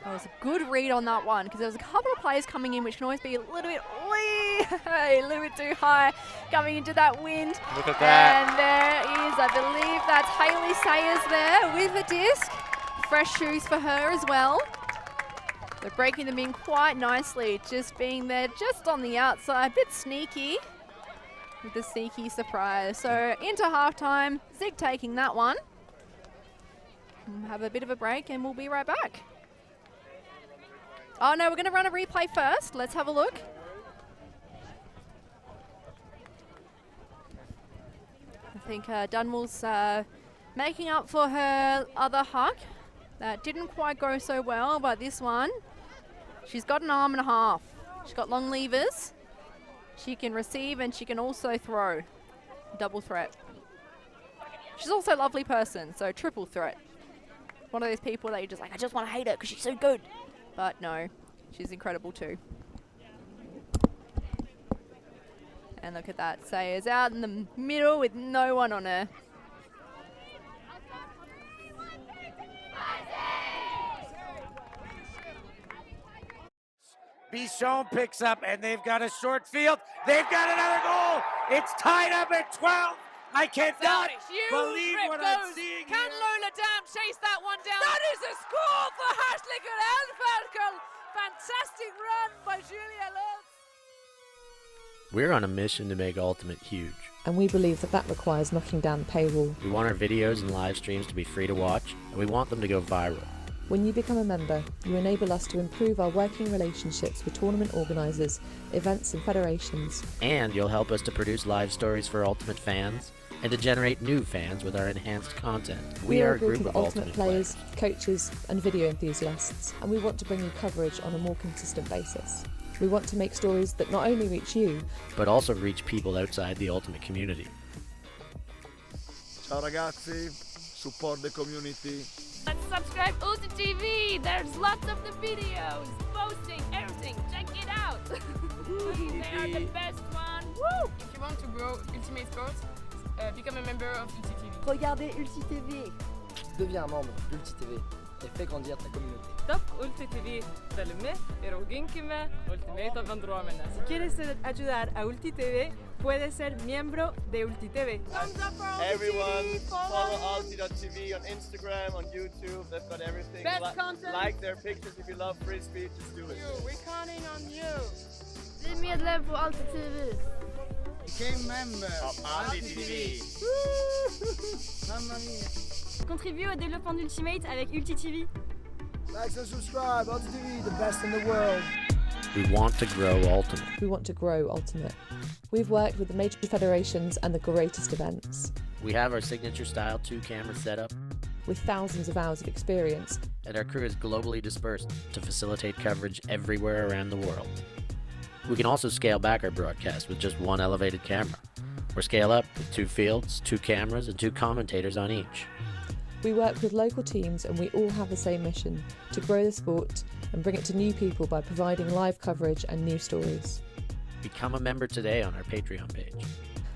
was a good read on that one, because there was a couple of players coming in which can always be a little bit, a little bit too high coming into that wind. Look at that. And there is, I believe that's Hayley Sayers there with a disc. Fresh shoes for her as well. They're breaking them in quite nicely, just being there just on the outside, a bit sneaky with the sneaky surprise. So into halftime, Zig taking that one. We'll have a bit of a break and we'll be right back. Oh no, we're going to run a replay first. Let's have a look. I think Dunmore's making up for her other huck. That didn't quite go so well, but this one, she's got an arm and a half. She's got long levers. She can receive and she can also throw. Double threat. She's also a lovely person, so triple threat. One of those people that you're just like, I just want to hate her because she's so good. But no, she's incredible too. And look at that. Sayers out in the middle with no one on her. Bichon picks up, and they've got a short field. They've got another goal. It's tied up at 12. I cannot believe what I'm seeing Can here. Lola Dam chase that one down? That is a score for Harslinger and Falcon. Fantastic run by Julia Love. We're on a mission to make Ultimate huge. And we believe that that requires knocking down the paywall. We want our videos and live streams to be free to watch, and we want them to go viral. When you become a member, you enable us to improve our working relationships with tournament organisers, events and federations. And you'll help us to produce live stories for Ultimate fans, and to generate new fans with our enhanced content. We are a group of Ultimate players, coaches and video enthusiasts, and we want to bring you coverage on a more consistent basis. We want to make stories that not only reach you, but also reach people outside the Ultimate community. Ciao ragazzi, support the community. Let's subscribe Ulti TV. There's lots of the videos, posting, everything. Check it out. They are the best one. Woo! If you want to grow Ultimate Sports, become a member of Ulti TV. Regardez Ulti TV. Deviens un membre d'Ulti TV et fais grandir ta communauté. Top Ulti TV بالمه eroginkime Ultimate Vandromena. Si quieres ayudar a Ulti TV, puedes ser miembro de Ulti TV. Everyone, follow Ulti.tv on Instagram, on YouTube. They've got everything. Best content. Like their pictures if you love free speech. Just do it. We're counting on you. Bli medlem på Ulti TV. Became member of Ulti TV. Mamma mia. Contribue au développement d'Ultimate avec Ulti TV. Like and subscribe. Ulti TV, the best in the world. We want to grow Ultimate. we want to grow Ultimate. We've worked with the major federations and the greatest events. We have our signature style 2-camera setup, With thousands of hours of experience, and our crew is globally dispersed to facilitate coverage everywhere around the world. We can also scale back our broadcast with just one elevated camera, or scale up with 2 fields, 2 cameras, and 2 commentators on each. we work with local teams and we all have the same mission, to grow the sport and bring it to new people by providing live coverage and new stories. Become a member today on our Patreon page.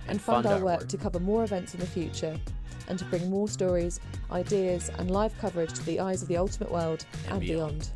And fund our work to cover more events in the future and to bring more stories, ideas and live coverage to the eyes of the Ultimate world and beyond.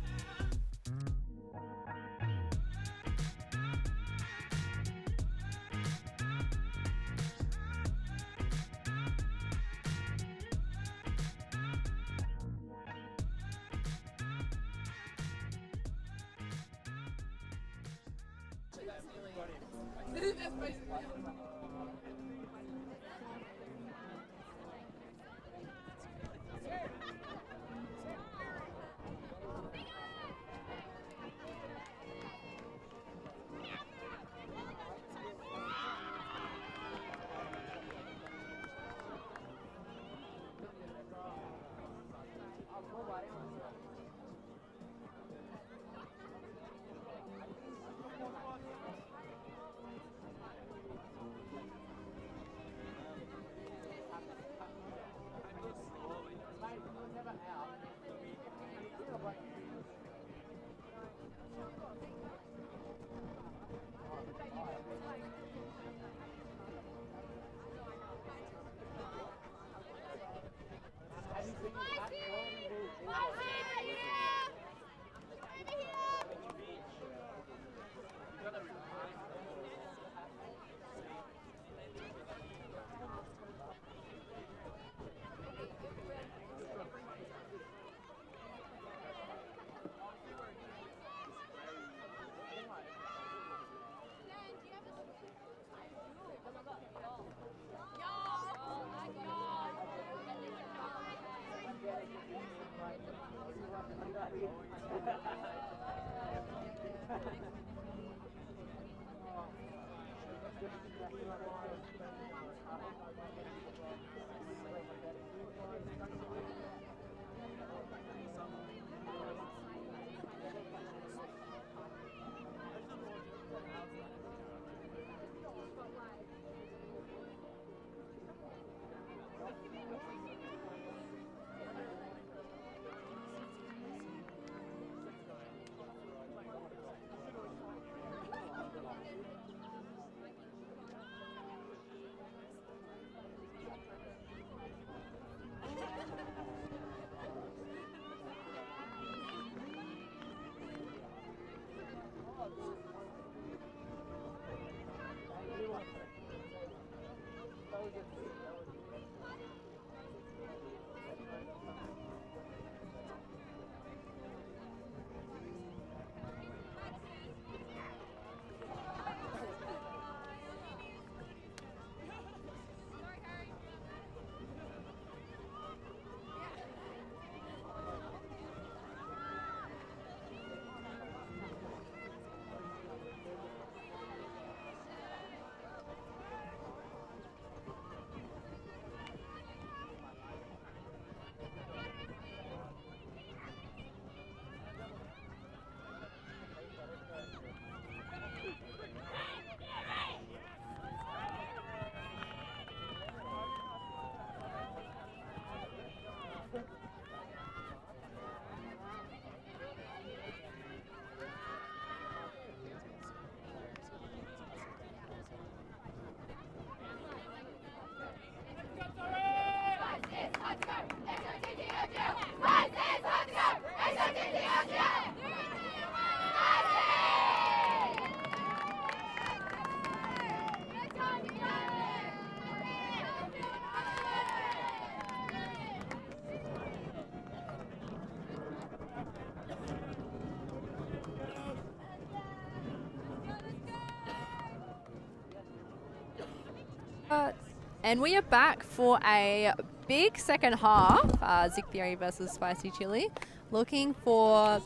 And we are back for a big second half, Zig Theory versus Spicy Chili, looking for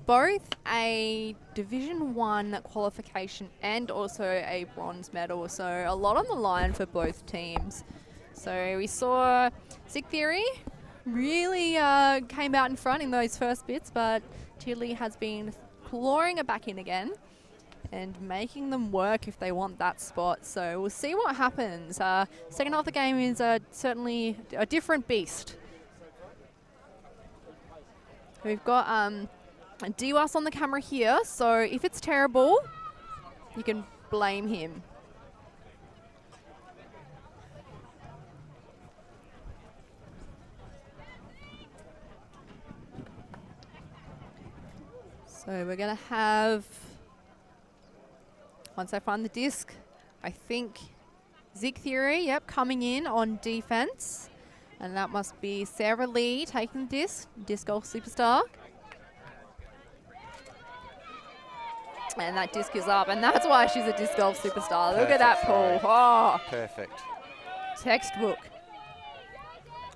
both a Division 1 qualification and also a bronze medal. So a lot on the line for both teams. So we saw Zig Theory really came out in front in those first bits, but Chili has been clawing it back in again and making them work if they want that spot. So we'll see what happens. Second half of the game is certainly a different beast. We've got Diwas on the camera here, so if it's terrible, you can blame him. So we're going to have, once I find the disc, I think Zig Theory, yep, coming in on defense. And that must be Sarah Lee taking the disc golf superstar. And that disc is up, and that's why she's a disc golf superstar. Perfect. Look at that pull. Oh, perfect. Textbook.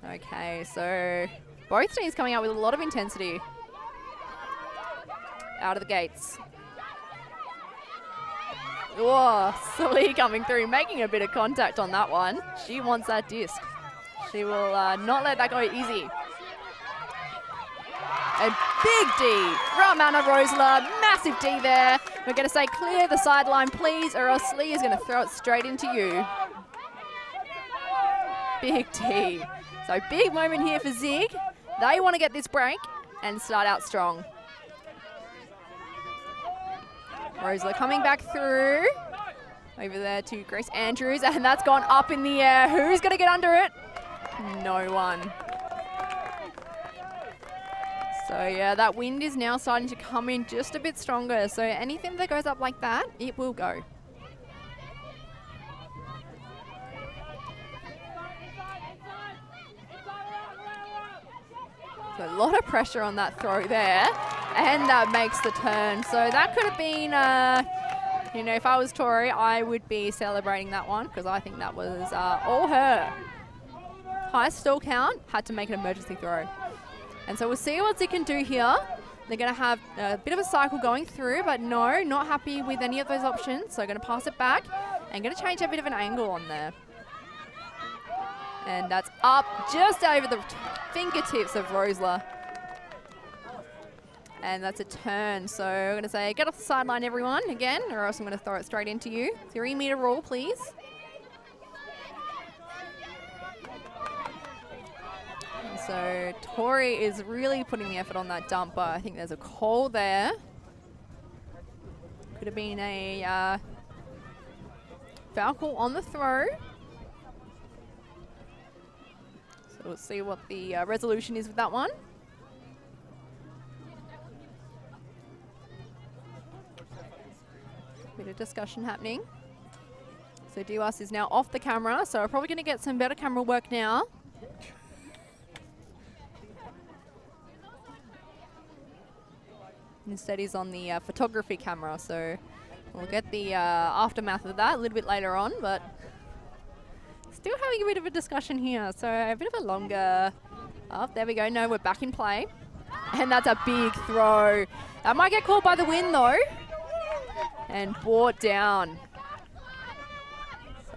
Okay, so both teams coming out with a lot of intensity out of the gates. Whoa, Sully coming through, making a bit of contact on that one. She wants that disc. She will not let that go easy. A big D from Anna Rosler, massive D there. We're going to say clear the sideline, please, or else Lee is going to throw it straight into you. Big D. So big moment here for Zig. They want to get this break and start out strong. Rosler coming back through. Over there to Grace Andrews, and that's gone up in the air. Who's going to get under it? No one. So yeah, that wind is now starting to come in just a bit stronger. So anything that goes up like that, it will go. So a lot of pressure on that throw there, and that makes the turn. So that could have been, you know, if I was Tori, I would be celebrating that one because I think that was all her. High stall count, had to make an emergency throw. And so we'll see what Zig can do here. They're going to have a bit of a cycle going through, but no, not happy with any of those options. So going to pass it back and going to change a bit of an angle on there. And that's up just over the fingertips of Rosler. And that's a turn. So we're going to say, get off the sideline, everyone, again, or else I'm going to throw it straight into you. 3 meter rule, please. So Tori is really putting the effort on that dump, but I think there's a call there. Could have been a foul call on the throw. So we'll see what the resolution is with that one. Bit of discussion happening. So Diwas is now off the camera, so we're probably going to get some better camera work now. Instead he's on the photography camera, so we'll get the aftermath of that a little bit later on, but still having a bit of a discussion here. So a bit of a longer, there we go, no, we're back in play. And that's a big throw. That might get caught by the wind though. And brought down.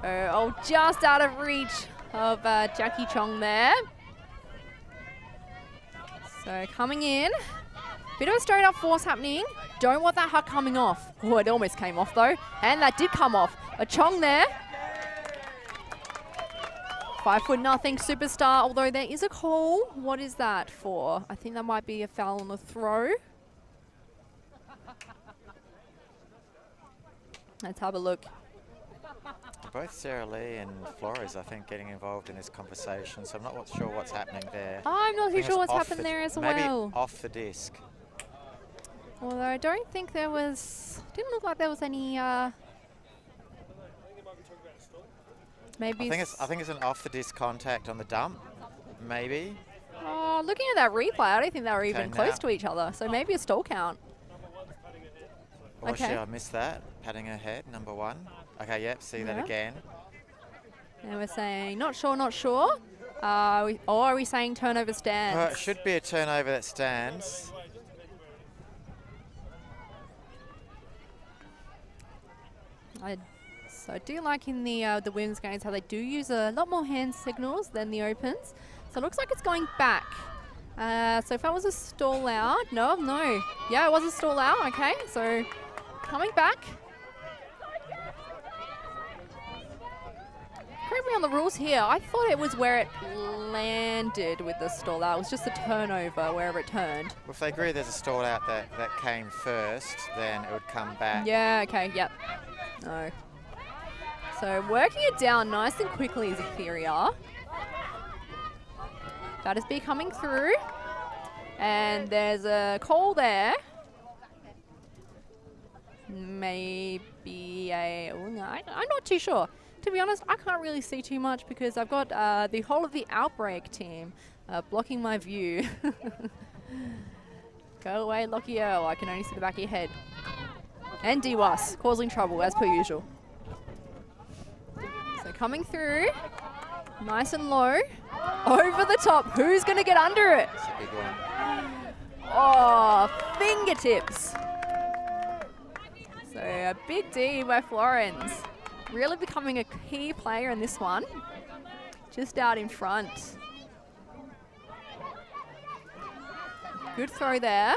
So, just out of reach of Jackie Chung there. So coming in. Bit of a straight up force happening. Don't want that huck coming off. Oh, it almost came off though. And that did come off. A Chong there. 5'0" superstar, although there is a call. What is that for? I think that might be a foul on the throw. Let's have a look. Both Sarah Lee and Flores, I think, getting involved in this conversation, so I'm not sure what's happening there. I'm not too sure what's happened there as well. Maybe off the disc. Although I don't think there was, didn't look like there was any, maybe. I think it's an off the disc contact on the dump, maybe. Looking at that replay, I don't think they were even close to each other, so maybe a stall count. Oh, shit, I missed that. Patting her head, number 1. Okay, yep, see that again. And we're saying, not sure, not sure. Or are we saying turnover stands? It should be a turnover that stands. So I do like in the women's games how they do use a lot more hand signals than the opens. So it looks like it's going back. So if that was a stall out, no. Yeah, it was a stall out, okay. So coming back. Correct me on the rules here. I thought it was where it landed with the stall out. It was just a turnover wherever it turned. Well, if they agree there's a stall out that came first, then it would come back. Yeah, okay, yep. No. So working it down nice and quickly, Zig Theory are. That is B coming through. And there's a call there. Maybe a... Oh, no, I'm not too sure. To be honest, I can't really see too much because I've got the whole of the Outbreak team blocking my view. Go away, Lockie Earl. I can only see the back of your head. And Diwas, causing trouble, as per usual. So coming through, nice and low, over the top. Who's going to get under it? That's a big one. Oh, fingertips. So a big D by Florence. Really becoming a key player in this one. Just out in front. Good throw there.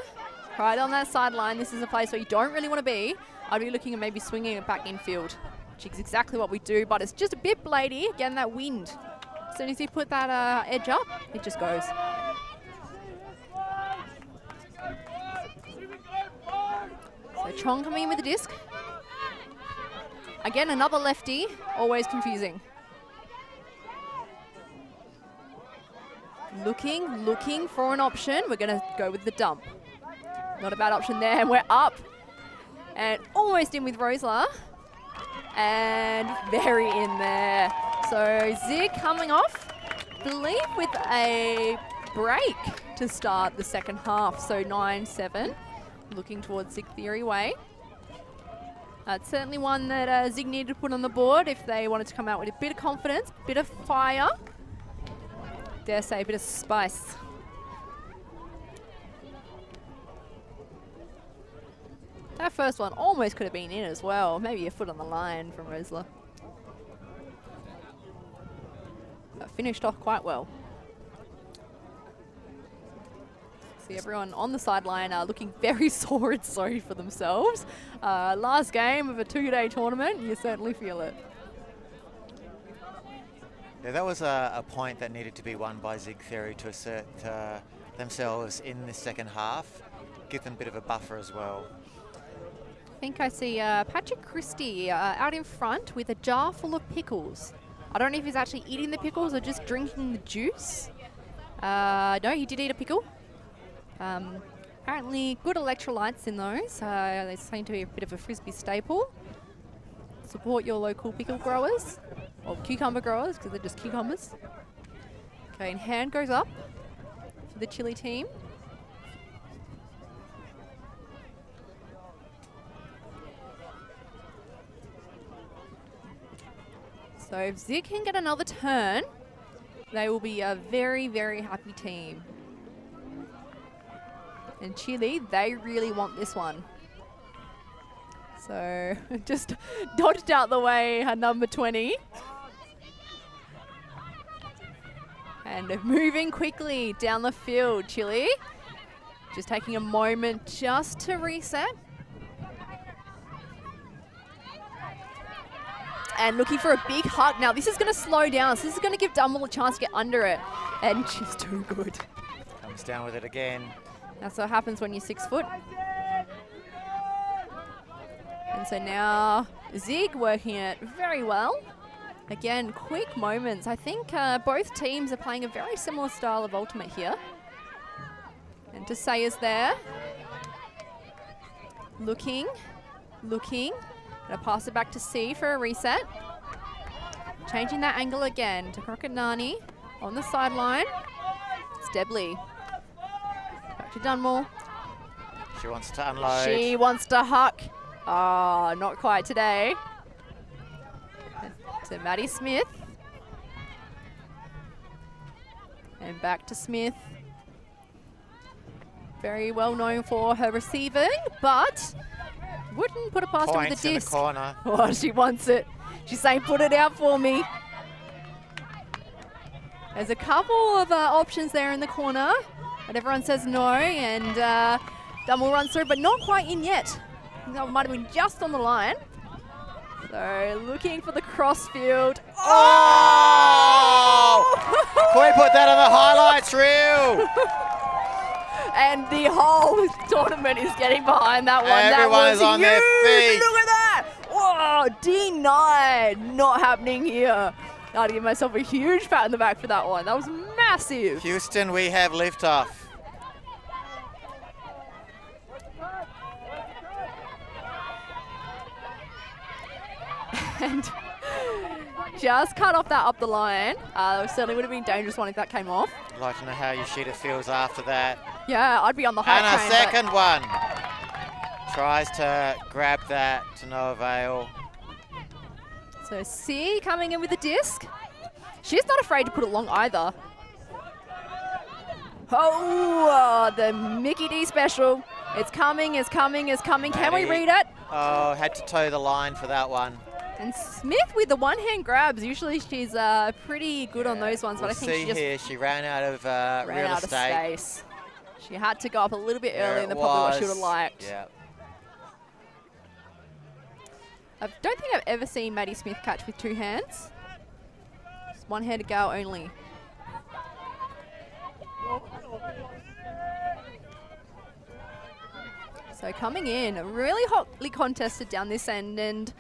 Right on that sideline. This is a place where you don't really want to be. I'd be looking at maybe swinging it back infield, which is exactly what we do, but it's just a bit bladey. Again, that wind. As soon as you put that edge up, it just goes. So Chong coming in with the disc. Again, another lefty, always confusing. Looking for an option. We're going to go with the dump. Not a bad option there, and we're up. And almost in with Rosler. And very in there. So Zig coming off, I believe with a break to start the second half. So 9-7, looking towards Zig Theory way. It's certainly one that Zig needed to put on the board if they wanted to come out with a bit of confidence, bit of fire, dare say a bit of spice. That first one almost could have been in as well. Maybe a foot on the line from Rosler. But finished off quite well. See everyone on the sideline looking very sore and sorry for themselves. Last game of a 2-day tournament, you certainly feel it. Yeah, that was a point that needed to be won by Zig Theory to assert themselves in the second half. Give them a bit of a buffer as well. I think I see Patrick Christie out in front with a jar full of pickles. I don't know if he's actually eating the pickles or just drinking the juice. No, he did eat a pickle. Apparently good electrolytes in those. They seem to be a bit of a Frisbee staple. Support your local pickle growers, or cucumber growers, because they're just cucumbers. Okay, and hand goes up for the Chile team. So if Zig can get another turn, they will be a very, very happy team. And Chile, they really want this one. So just dodged out the way, number 20. And moving quickly down the field, Chile. Just taking a moment just to reset. And looking for a big hug. Now this is going to slow down. So this is going to give Dummel a chance to get under it. And she's too good. Comes down with it again. That's what happens when you're 6 foot. And so now Zig working it very well. Again, quick moments. I think both teams are playing a very similar style of ultimate here. And Desai is there. Looking. Gonna pass it back to C for a reset. Changing that angle again to Krokonani on the sideline. It's Debley. Back to Dunmore. She wants to unload. She wants to huck. Oh, not quite today. To Maddie Smith. And back to Smith. Very well known for her receiving, but wouldn't put it past her with a disc. In the corner. Oh, she wants it. She's saying, put it out for me. There's a couple of options there in the corner, but everyone says no, and Dummel runs through, but not quite in yet. That might have been just on the line. So looking for the crossfield. Oh! Can we put that on the highlights reel? And the whole tournament is getting behind that one. Everyone is on their feet. Look at that. Whoa, denied. Not happening here. I had to give myself a huge pat in the back for that one. That was massive. Houston, we have liftoff. And just cut off that up the line. Certainly would have been a dangerous one if that came off. I'd like to know how Yoshida feels after that. Yeah, I'd be on the high train. And a second one. Tries to grab that to no avail. So C coming in with the disc. She's not afraid to put it long either. Oh, the Mickey D special. It's coming, it's coming, it's coming. Can we read it? Oh, had to toe the line for that one. And Smith with the one-hand grabs. Usually she's pretty good on those ones, but I think she just here, she ran out of real estate. Of space. She had to go up a little bit earlier than probably what she would have liked. Yeah. I don't think I've ever seen Maddie Smith catch with two hands. Just one-handed go only. So coming in, really hotly contested down this end, and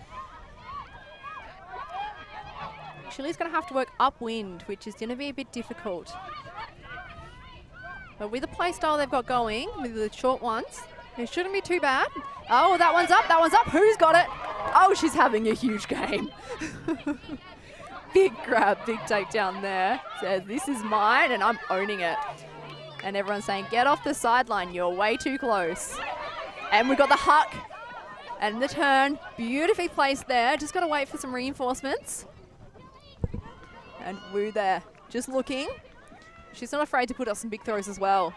Chile's going to have to work upwind, which is going to be a bit difficult. But with the play style they've got going, with the short ones, it shouldn't be too bad. Oh, that one's up, that one's up. Who's got it? Oh, she's having a huge game. Big grab, big takedown there. Says, this is mine, and I'm owning it. And everyone's saying, get off the sideline. You're way too close. And we've got the huck and the turn. Beautifully placed there. Just got to wait for some reinforcements. And Wu there, just looking. She's not afraid to put up some big throws as well.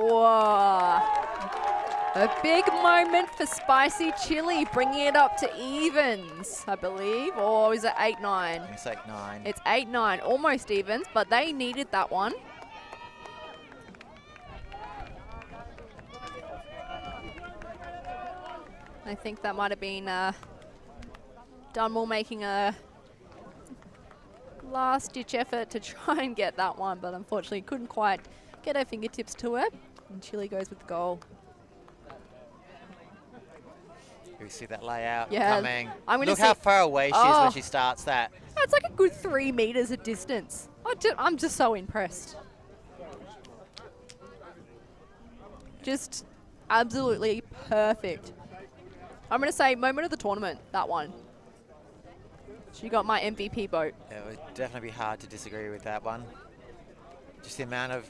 Whoa. A big moment for Spicy Chili, bringing it up to evens, I believe. Or is it 8-9? It's 8-9. It's 8-9, almost evens, but they needed that one. I think that might have been Dunmore making a last-ditch effort to try and get that one, but unfortunately couldn't quite get her fingertips to it. And Chile goes with the goal. You see that layout Yeah, coming. Look how far away she is when she starts that. It's like a good 3 meters of distance. I'm just so impressed. Just absolutely perfect. I'm going to say moment of the tournament, that one. She got my MVP vote. Yeah, it would definitely be hard to disagree with that one. Just the amount of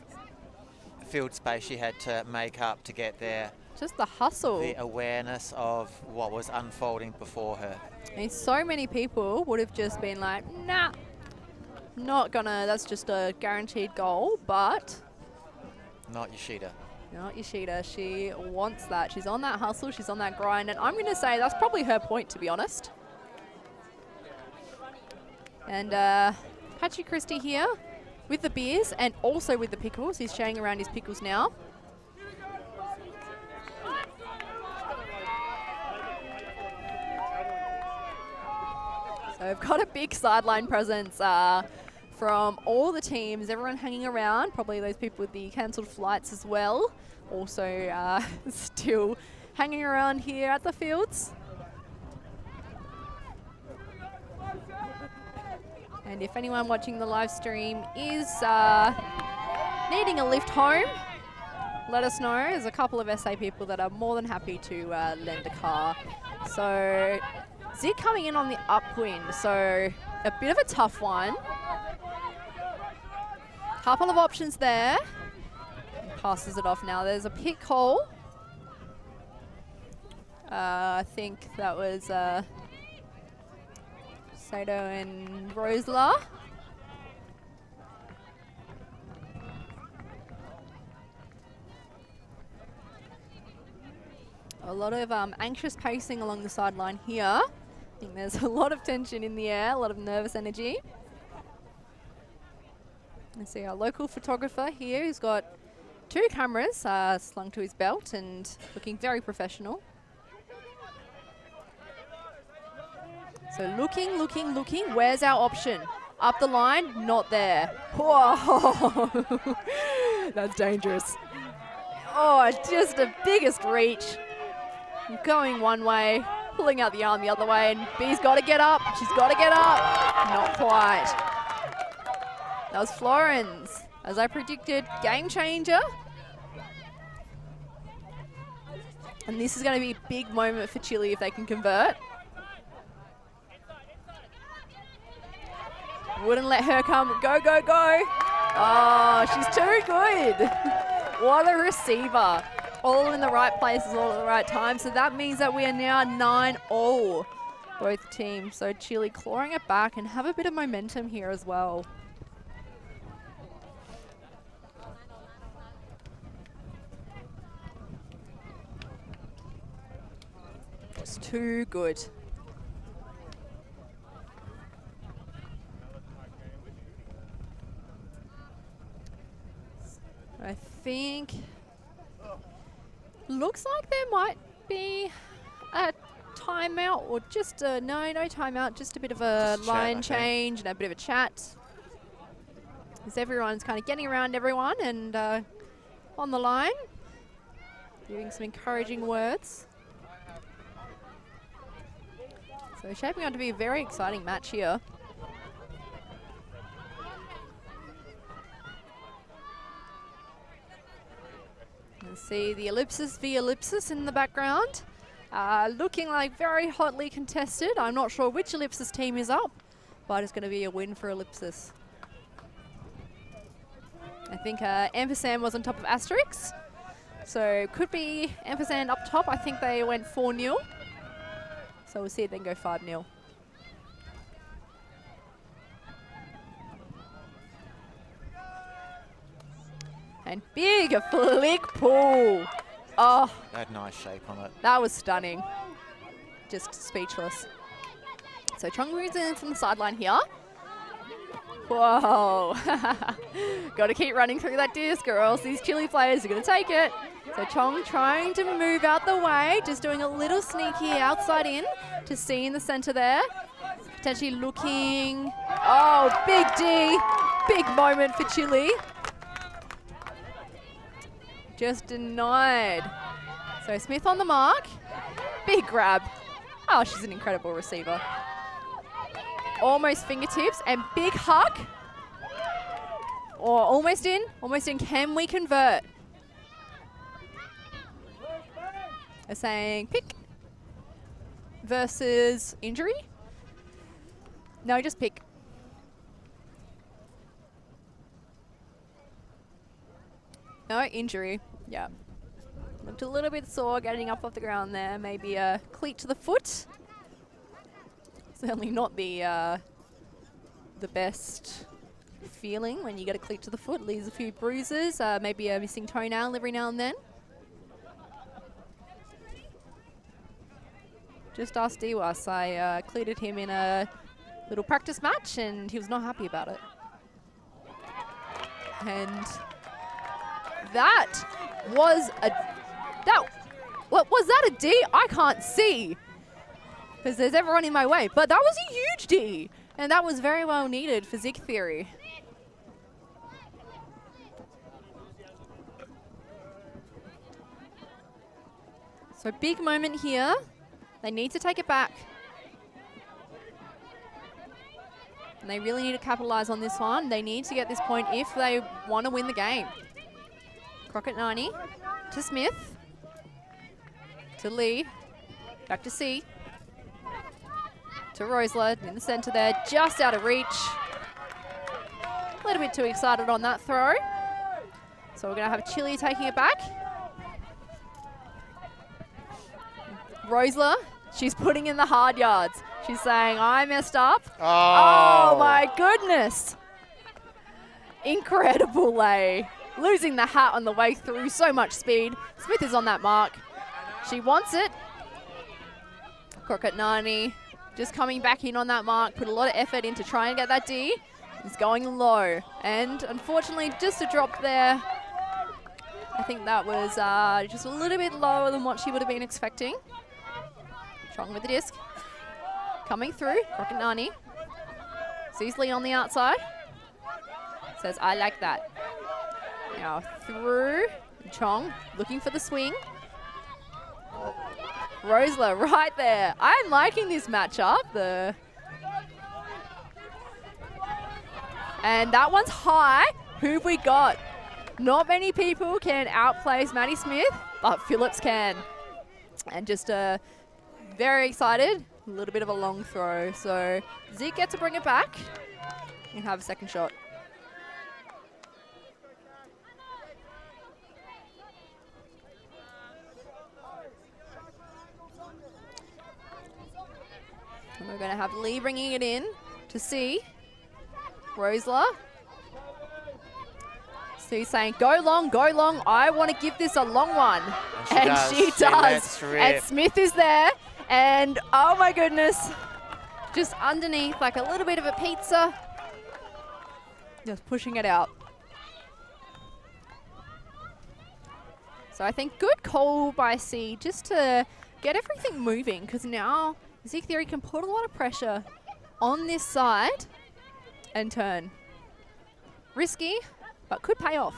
field space she had to make up to get there. Just the hustle. The awareness of what was unfolding before her. And so many people would have just been like, nah, not gonna, that's just a guaranteed goal, but... Not Yoshida. Not Yoshida. She wants that. She's on that hustle. She's on that grind. And I'm going to say that's probably her point, to be honest. And Patchy Christie here with the beers and also with the pickles. He's showing around his pickles now. So we've got a big sideline presence from all the teams, everyone hanging around, probably those people with the cancelled flights as well, also still hanging around here at the fields. And if anyone watching the live stream is needing a lift home, let us know. There's a couple of SA people that are more than happy to lend a car. So Zig coming in on the upwind, so a bit of a tough one. Couple of options there. He passes it off now. There's a pick hole. I think that was Sato and Rosler. A lot of anxious pacing along the sideline here. I think there's a lot of tension in the air, a lot of nervous energy. I see our local photographer here who's got 2 cameras slung to his belt and looking very professional. So looking. Where's our option? Up the line, not there. Whoa, that's dangerous. Oh, just the biggest reach. Going one way, pulling out the arm the other way, and B's got to get up. She's got to get up. Not quite. That was Florence. As I predicted, game changer. And this is going to be a big moment for Chile if they can convert. Wouldn't let her come. Go. Oh, she's too good. What a receiver. All in the right places, all at the right time. So that means that we are now 9-all, both teams. So Chile clawing it back and have a bit of momentum here as well. It's too good. I think looks like there might be a timeout or just no timeout, just a bit of a line change and a bit of a chat. As everyone's kind of getting around everyone and on the line, giving some encouraging words. So shaping up to be a very exciting match here. Let's see the ellipsis v ellipsis in the background. Looking like very hotly contested. I'm not sure which ellipsis team is up, but it's going to be a win for ellipsis. I think Ampersand was on top of Asterix. So could be Ampersand up top. I think they went 4-0. So we'll see it then go 5-0. And big flick pull. Oh, That had nice shape on it. that was stunning. Just speechless. So Chung moves in from the sideline here. Whoa. Got to keep running through that disc or else these Chile players are going to take it. So Chung trying to move out the way, just doing a little sneaky outside in to see in the center there. Potentially looking. Oh, big D. Big moment for Chile. Just denied. So Smith on the mark. Big grab. Oh, she's an incredible receiver. Almost fingertips and big huck. Or almost in. Almost in. Can we convert? They're saying pick versus injury. No, just pick. No, injury. Yeah. Looked a little bit sore getting up off the ground there. Maybe a cleat to the foot. Certainly not the best feeling when you get a cleat to the foot. Leaves a few bruises, maybe a missing toenail every now and then. Just asked Diwas. I cleated him in a little practice match and he was not happy about it. And that was a... What was that, a D? I can't see because there's everyone in my way. But that was a huge D. And that was very well needed for Zig Theory. So big moment here. They need to take it back. And they really need to capitalize on this one. They need to get this point if they want to win the game. Crockett 90 to Smith. To Lee. Back to C. To Rosler in the center there. Just out of reach. A little bit too excited on that throw. So we're going to have Chile taking it back. Rosler, she's putting in the hard yards. She's saying, I messed up. Oh my goodness. Incredible lay. Losing the hat on the way through. So much speed. Smith is on that mark. She wants it. Crockett 90 just coming back in on that mark. Put a lot of effort in to try and get that D. It's going low. And unfortunately, just a drop there. I think that was just a little bit lower than what she would have been expecting. Chung with the disc. Coming through. Crockett 90. Sees Lee on the outside. Says, I like that. Now through. Chung looking for the swing. Rosler right there. I'm liking this matchup. And that one's high. Who've we got? Not many people can outplace Maddie Smith, but Phillips can. And just very excited. A little bit of a long throw. So Zig gets to bring it back and have a second shot. And we're going to have Lee bringing it in to C. Rosler. So he's saying, go long, I want to give this a long one. And she does. And Smith is there. And oh my goodness, just underneath like a little bit of a pizza. Just pushing it out. So I think good call by C just to get everything moving, because now Zig Theory can put a lot of pressure on this side and turn. Risky, but could pay off.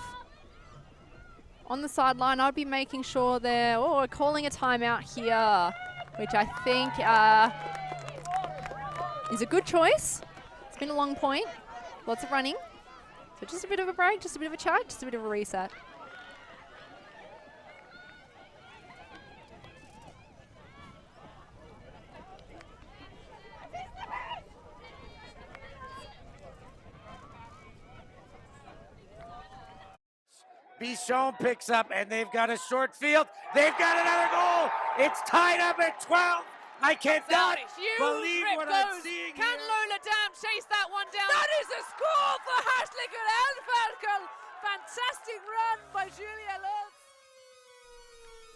On the sideline, I'd be making sure they're calling a timeout here, which I think is a good choice. It's been a long point, lots of running. So just a bit of a break, just a bit of a chat, just a bit of a reset. Bichon picks up, and they've got a short field. They've got another goal. It's tied up at 12. I cannot believe what I'm seeing Can here. Lola Dam chase that one down? That is a score for Hartelijk Elverkel. fantastic run by Julia Lutz.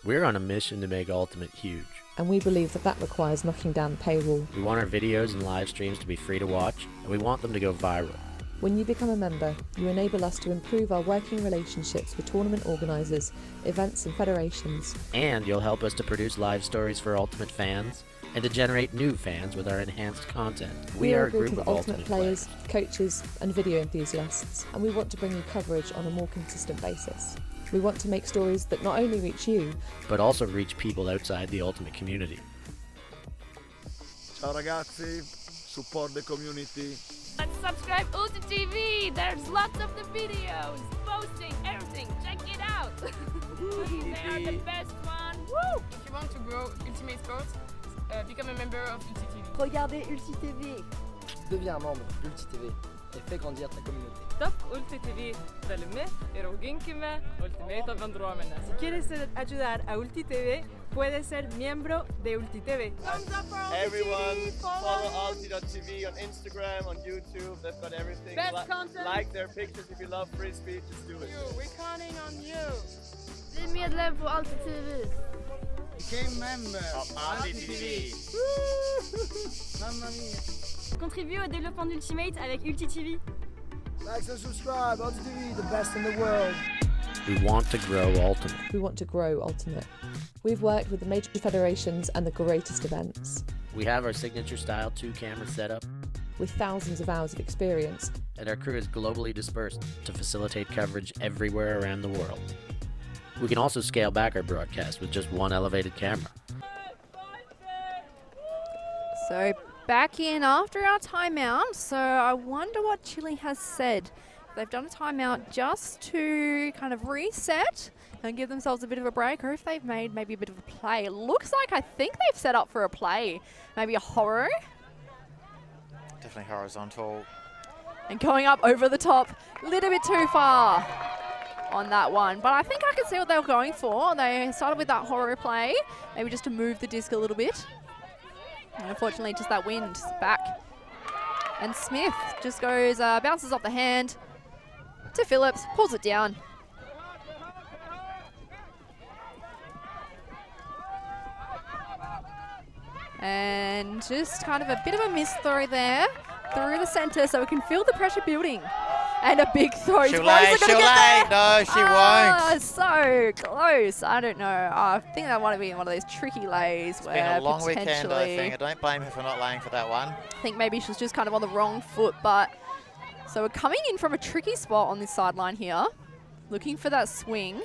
We're on a mission to make Ultimate huge. And we believe that that requires knocking down the paywall. We want our videos and live streams to be free to watch, and we want them to go viral. When you become a member, you enable us to improve our working relationships with tournament organisers, events and federations. And you'll help us to produce live stories for Ultimate fans, and to generate new fans with our enhanced content. We are a group of Ultimate players, coaches and video enthusiasts, and we want to bring you coverage on a more consistent basis. We want to make stories that not only reach you, but also reach people outside the Ultimate community. Ciao ragazzi, support the community. Let's subscribe Ulti TV. There's lots of the videos, posting everything. Check it out. They are the best one. Woo! If you want to grow Ultimate Sports, become a member of Ulti TV. Regardez Ulti TV. Deviens membre d'Ulti TV et fais grandir ta communauté. Stop Ulti TV Velmi, Eroginkime, Ultimate Vandromene. Si quieres ayudar a Ulti TV, puedes ser miembro de Ulti TV. Everyone, follow Alti.tv on Instagram, on YouTube. They've got everything. Best content. Like their pictures if you love free speech. Just do it. We're counting on you. Bli medlem på Ulti TV. Became member of Alti TV. Mamma mia. Contribue au développement d'Ultimate avec Ulti TV. Like and subscribe. Alti TV, the best in the world. We want to grow Ultimate. we want to grow Ultimate. We've worked with the major federations and the greatest events. We have our signature style 2-camera setup, With thousands of hours of experience, and our crew is globally dispersed to facilitate coverage everywhere around the world. We can also scale back our broadcast with just one elevated camera. So back in after our timeout. So I wonder what Chile has said. They've done a timeout just to kind of reset and give themselves a bit of a break, or if they've made maybe a bit of a play. It looks like I think they've set up for a play. Maybe a horror. Definitely horizontal. And going up over the top, a little bit too far on that one. But I think I can see what they were going for. They started with that horror play, maybe just to move the disc a little bit. And unfortunately, just that wind back. And Smith just goes, bounces off the hand to Phillips, pulls it down. And just kind of a bit of a miss throw there through the center, so we can feel the pressure building. And a big throw. She'll lay. No, she won't. So close. I don't know. I think that might have been one of those tricky lays It's where been a long potentially, weekend, I think. I don't blame her for not laying for that one. I think maybe she was just kind of on the wrong foot, but so we're coming in from a tricky spot on this sideline here, looking for that swing,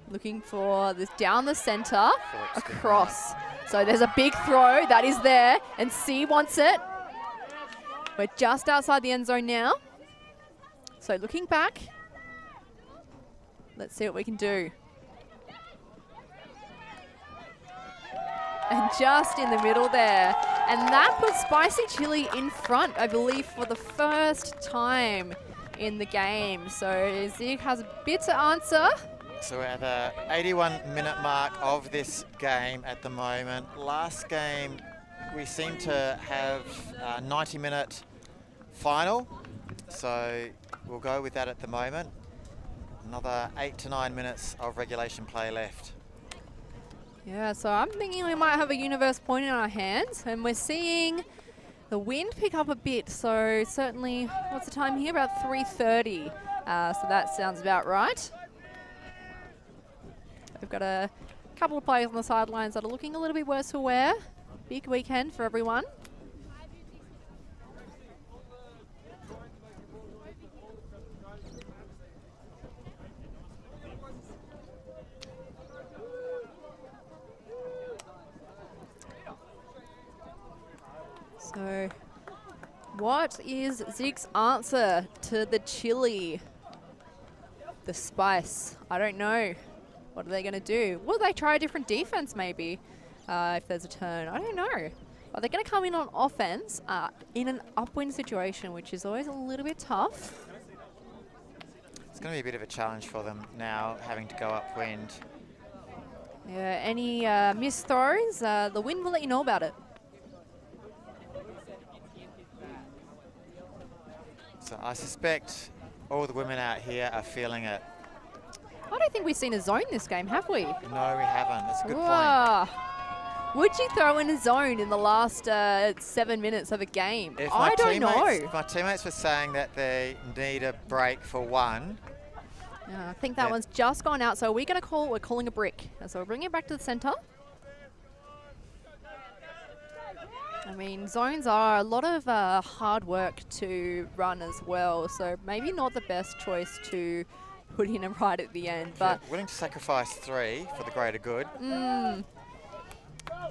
looking for this down the center, across. So there's a big throw that is there, and C wants it. We're just outside the end zone now. So looking back, let's see what we can do. And just in the middle there. And that puts Spicy Chili in front, I believe, for the first time in the game. So Zig has a bit to answer. So we're at the 81-minute mark of this game at the moment. Last game, we seem to have a 90-minute final. So we'll go with that at the moment. Another 8 to 9 minutes of regulation play left. Yeah, so I'm thinking we might have a universe point in our hands, and we're seeing the wind pick up a bit. So certainly, what's the time here? About 3:30. So that sounds about right. We've got a couple of players on the sidelines that are looking a little bit worse for wear. Big weekend for everyone. So, what is Zig's answer to the chili? The spice? I don't know. What are they going to do? Will they try a different defense maybe if there's a turn? I don't know. Are they going to come in on offense in an upwind situation, which is always a little bit tough? It's going to be a bit of a challenge for them now, having to go upwind. Yeah, any missed throws, the wind will let you know about it. So I suspect All the women out here are feeling it. I don't think we've seen a zone this game, have we? No, we haven't. That's a good Whoa. Would you throw in a zone in the last 7 minutes of a game? I don't know. If my teammates were saying that they need a break for one. I think that one's just gone out. So we're calling a brick. So we're bringing it back to the center. I mean, zones are a lot of hard work to run as well. So maybe not the best choice to put in a right at the end. But willing to sacrifice 3 for the greater good.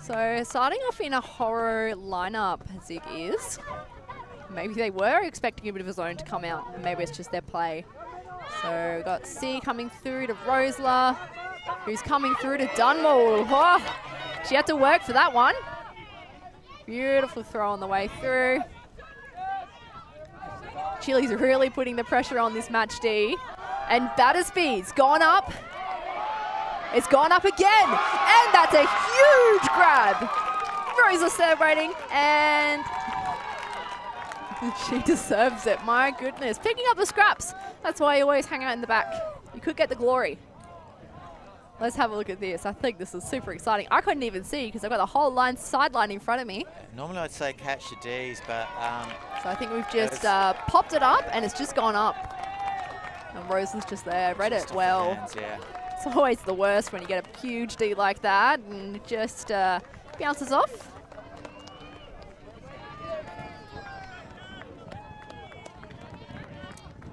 So starting off in a horror lineup, Zig is. Maybe they were expecting a bit of a zone to come out, and maybe it's just their play. So we've got C coming through to Rosler, who's coming through to Dunmore. Oh, she had to work for that one. Beautiful throw on the way through. Chile's really putting the pressure on this match, D. And batter speed's gone up. It's gone up again, and that's a huge grab. Rosa celebrating, and she deserves it. My goodness, picking up the scraps. That's why you always hang out in the back. You could get the glory. Let's have a look at this. I think this is super exciting. I couldn't even see because I've got the whole sideline in front of me. Normally I'd say catch your Ds, but... so I think we've just popped it up, and it's just gone up. And Rosa's just there, read it well. Hands, yeah. It's always the worst when you get a huge D like that and it just bounces off.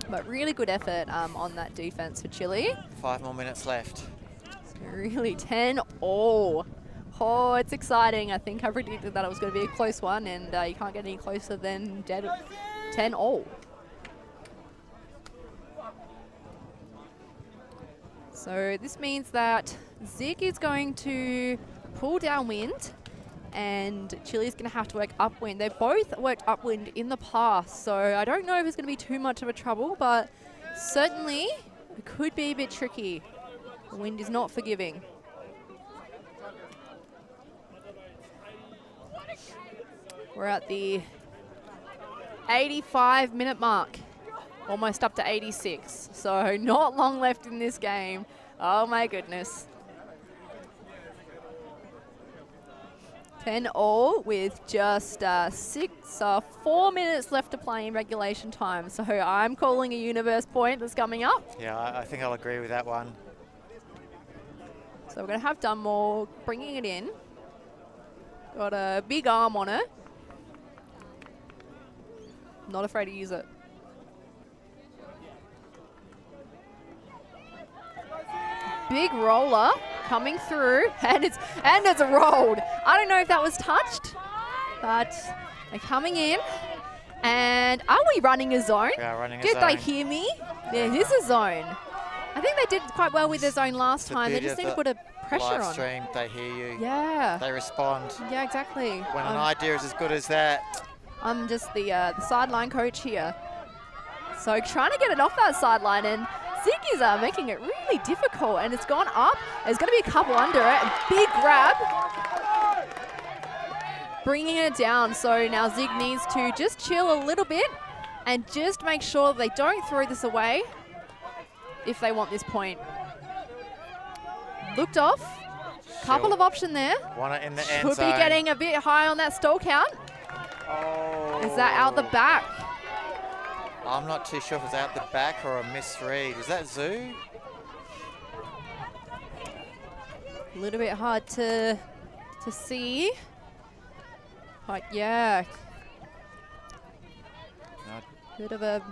But really good effort on that defense for Chile. 5 more minutes left. So really 10-all. Oh, it's exciting. I think I predicted that it was going to be a close one, and you can't get any closer than 10-all. So this means that Zig is going to pull downwind and Chile's going to have to work upwind. They've both worked upwind in the past, so I don't know if it's going to be too much of a trouble, but certainly it could be a bit tricky. The wind is not forgiving. We're at the 85-minute mark. Almost up to 86, so not long left in this game. Oh my goodness. 10-all with just 4 minutes left to play in regulation time. So I'm calling a universe point that's coming up. Yeah, I think I'll agree with that one. So we're going to have Dunmore bringing it in. Got a big arm on her. Not afraid to use it. Big roller coming through, and it's rolled. I don't know if that was touched, but they're coming in. And are we running a zone? We are running a zone. zone. Did they hear me? Yeah, it is a zone. I think they did quite well with their zone last time. They just need to put a pressure on. Live stream, they hear you. Yeah. They respond. Yeah, exactly. When an idea is as good as that. I'm just the sideline coach here. So trying to get it off that sideline, and Zig is making it really difficult, and it's gone up. There's going to be a couple under it. A big grab. Bringing it down. So now Zig needs to just chill a little bit and just make sure they don't throw this away if they want this point. Looked off. Couple of options there. Want it in the end zone. Could be getting a bit high on that stall count. Oh. Is that out the back? I'm not too sure if it's out the back or a misread. Is that Zoo? A little bit hard to see. But yeah. Bit of a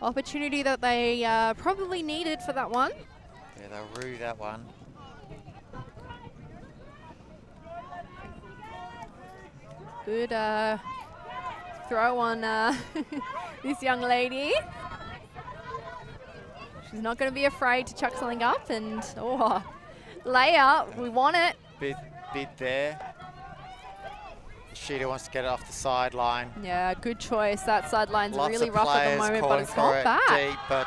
opportunity that they probably needed for that one. Yeah, they'll rue that one. Good throw on this young lady. She's not going to be afraid to chuck something up, and layup, we want it. Bid there. Sheeta wants to get it off the sideline. Yeah, good choice. That sideline's Lots really of rough at the moment, but it's not bad. Deep, but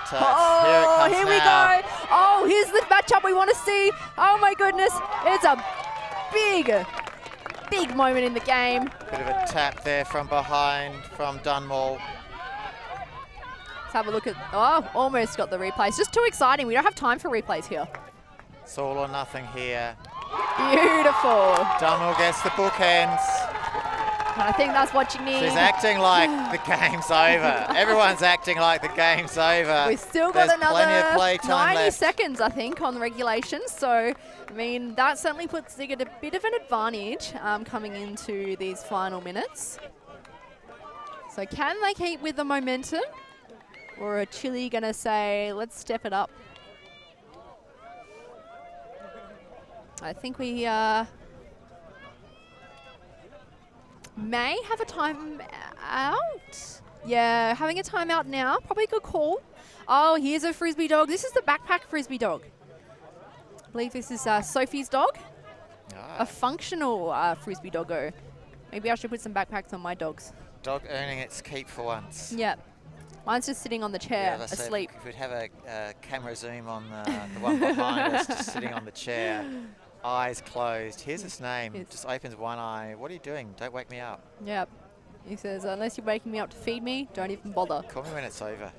here we go. Oh, here's the matchup we want to see. Oh my goodness, it's a big moment in the game. Bit of a tap there from behind from Dunmore. Let's have a look at, oh, almost got the replays. Just too exciting. We don't have time for replays here. It's all or nothing here. Beautiful. Dummel gets the bookends. I think that's what you need. She's acting like the game's over. Everyone's acting like the game's over. We've still got There's another plenty of play time 90 left. seconds, I think, on the regulations. So, I mean, that certainly puts Zig at a bit of an advantage coming into these final minutes. So can they keep with the momentum? Or are Chile going to say, let's step it up? I think we may have a time out. Yeah, having a timeout now. Probably a good call. Oh, here's a frisbee dog. This is the backpack frisbee dog. I believe this is Sophie's dog. A functional frisbee doggo. Maybe I should put some backpacks on my dogs. Dog earning its keep for once. Yep. Mine's just sitting on the chair, Yeah, asleep. If we'd have a camera zoom on the one behind us, just sitting on the chair, eyes closed. Here's his name. Just opens one eye. What are you doing? Don't wake me up. Yep. He says, unless you're waking me up to feed me, don't even bother. Call me when it's over.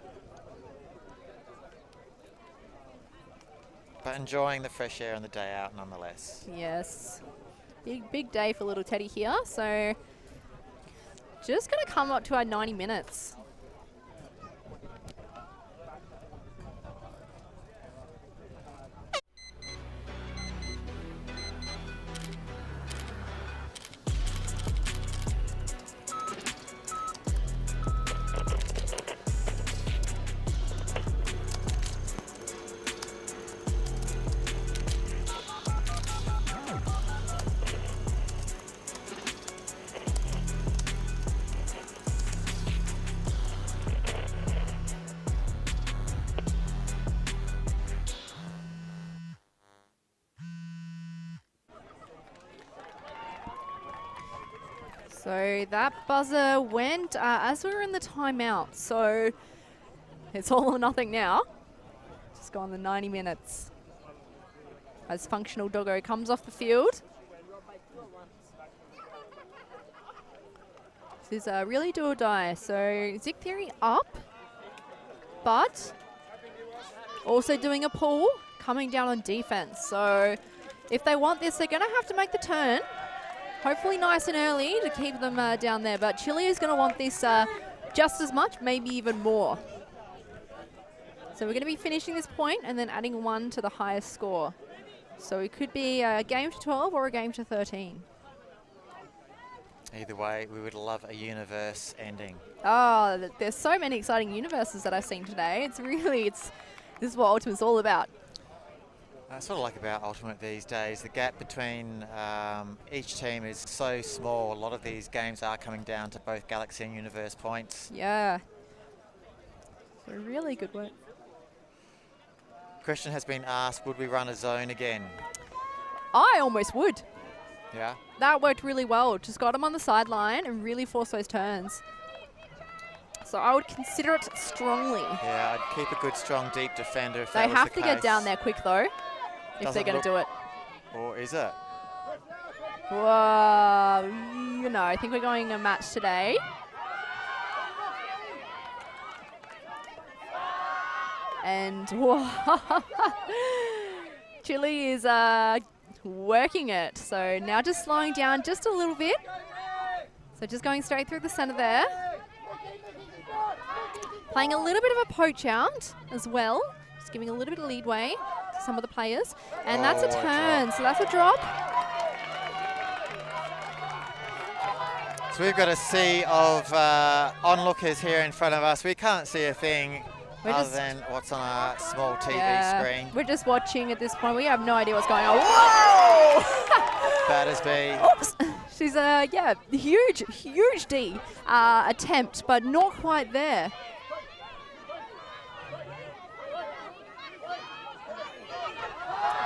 But enjoying the fresh air and the day out nonetheless. Yes. Big day for little Teddy here. So just going to come up to our 90 minutes. So that buzzer went as we were in the timeout. So it's all or nothing now. Just go on the 90 minutes. As functional doggo comes off the field. This is really do or die. So Zig Theory up, but also doing a pull, coming down on defense. So if they want this, they're going to have to make the turn. Hopefully nice and early to keep them down there. But Chile is going to want this just as much, maybe even more. So we're going to be finishing this point and then adding 1 to the highest score. So it could be a game to 12 or a game to 13. Either way, we would love a universe ending. Oh, there's so many exciting universes that I've seen today. It's really, this is what Ultimate's all about. I sort of like about Ultimate these days, the gap between each team is so small. A lot of these games are coming down to both Galaxy and Universe points. Yeah. So really good work. Question has been asked, would we run a zone again? I almost would. Yeah? That worked really well. Just got him on the sideline and really forced those turns. So I would consider it strongly. Yeah, I'd keep a good, strong, deep defender if They that was have the to case. get down there quick, though, if they're going to do it. Or is it? Well, you know, I think we're going a match today. And Chile is working it. So now just slowing down just a little bit. So just going straight through the center there. Playing a little bit of a poach out as well. Just giving a little bit of leadway to some of the players. And that's a turn, so that's a drop. So we've got a sea of onlookers here in front of us. We can't see a thing other than what's on our small TV screen. We're just watching at this point. We have no idea what's going on. Whoa! Battersby. Oops. She's huge D attempt, but not quite there.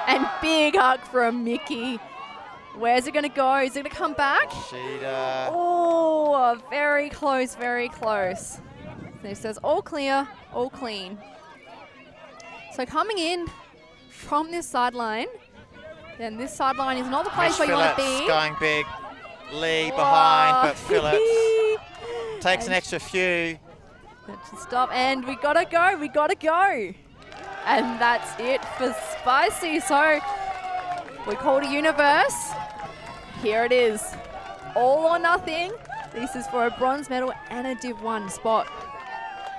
And big hug from Mickey. Where's it going to go? Is it going to come back? Oh, very close, very close. So it says all clear, all clean. So coming in from this sideline, and this sideline is not the place where you want to be. Going big. Lee behind, but Phillips takes an extra few. Let's stop, and we gotta go, we gotta go. And that's it for Spicy. So we called a universe. Here it is, all or nothing. This is for a bronze medal and a Div 1 spot.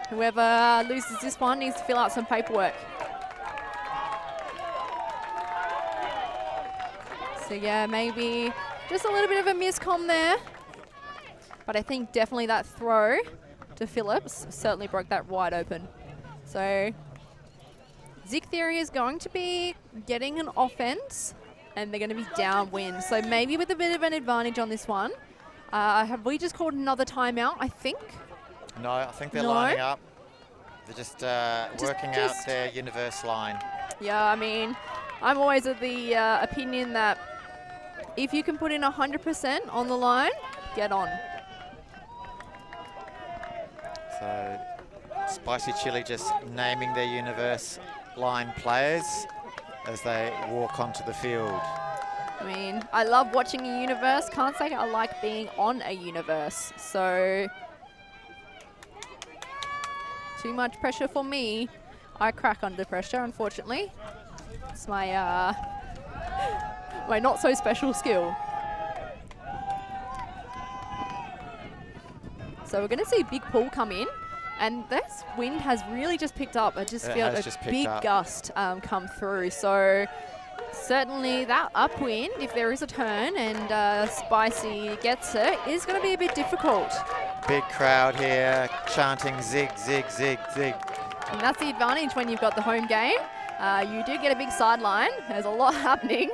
Whoever loses this one needs to fill out some paperwork. So yeah, maybe just a little bit of a miscomm there. But I think definitely that throw to Phillips certainly broke that wide open. So Zig Theory is going to be getting an offense and they're going to be downwind. So maybe with a bit of an advantage on this one. Have we just called another timeout, I think? No, I think they're lining up. They're just working out their universe line. Yeah, I mean, I'm always of the opinion that if you can put in 100% on the line, get on. So Spicy Chili just naming their universe line players as they walk onto the field. I mean, I love watching a universe. Can't say I like being on a universe. So too much pressure for me. I crack under pressure, unfortunately. It's my my not so special skill. So we're going to see a big pull come in, and this wind has really just picked up. I just feel a big gust come through. So certainly that upwind, if there is a turn and Spicy gets it, is going to be a bit difficult. Big crowd here chanting zig, zig, zig, zig. And that's the advantage when you've got the home game. You do get a big sideline. There's a lot happening.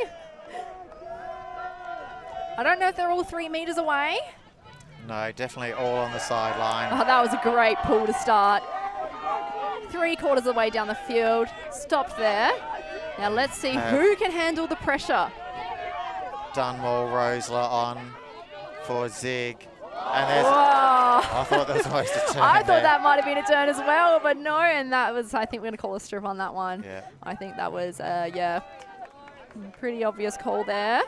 I don't know if they're all 3 meters away. No, definitely all on the sideline. Oh, that was a great pull to start. 3/4 of the way down the field. Stopped there. Now let's see who can handle the pressure. Dunmore Rosler on for Zig. And there's, Whoa. I thought that was almost a turn. I thought that might have been a turn as well, but no, and that was, I think we're going to call a strip on that one. Yeah. I think that was, yeah, pretty obvious call there.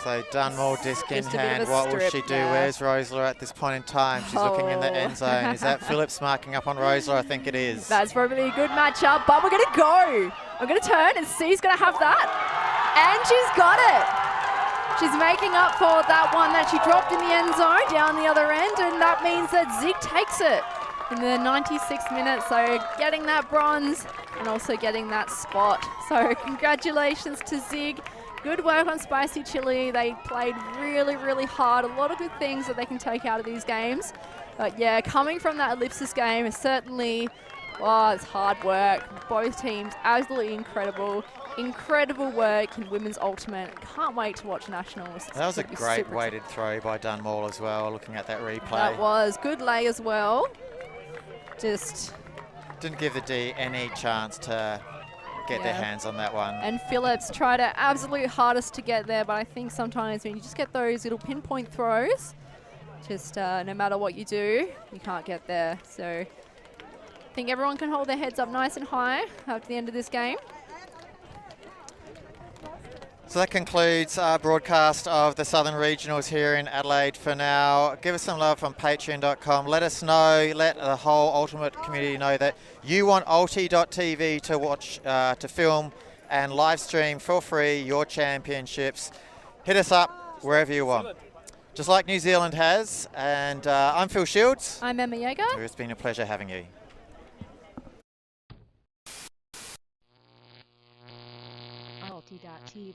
So Dunmore disc in Just a bit hand. of a What will strip, she do? yeah. Where's Rosler at this point in time? She's looking in the end zone. Is that Phillips marking up on Rosler? I think it is. That's probably a good matchup, but we're going to go. I'm going to turn and C's going to have that. And she's got it. She's making up for that one that she dropped in the end zone down the other end, and that means that Zig takes it in the 96th minute. So getting that bronze and also getting that spot. So congratulations to Zig. Good work on Spicy Chili. They played really, really hard. A lot of good things that they can take out of these games. But yeah, coming from that ellipsis game is certainly, oh, it's hard work. Both teams absolutely incredible. Incredible work in women's ultimate. Can't wait to watch nationals. That was a great weighted throw by Dunmore as well, looking at that replay. That was good lay as well. Just didn't give the D any chance to get their hands on that one. And Phillips tried her absolute hardest to get there, but I think sometimes when you just get those little pinpoint throws, just no matter what you do, you can't get there. So I think everyone can hold their heads up nice and high after the end of this game. So that concludes our broadcast of the Southern Regionals here in Adelaide for now. Give us some love on patreon.com. Let us know, let the whole Ultimate community know that you want ulti.tv to watch, to film and live stream for free your championships. Hit us up wherever you want. Just like New Zealand has. And I'm Phil Shields. I'm Emma Yeager. It's been a pleasure having you. Ulti.tv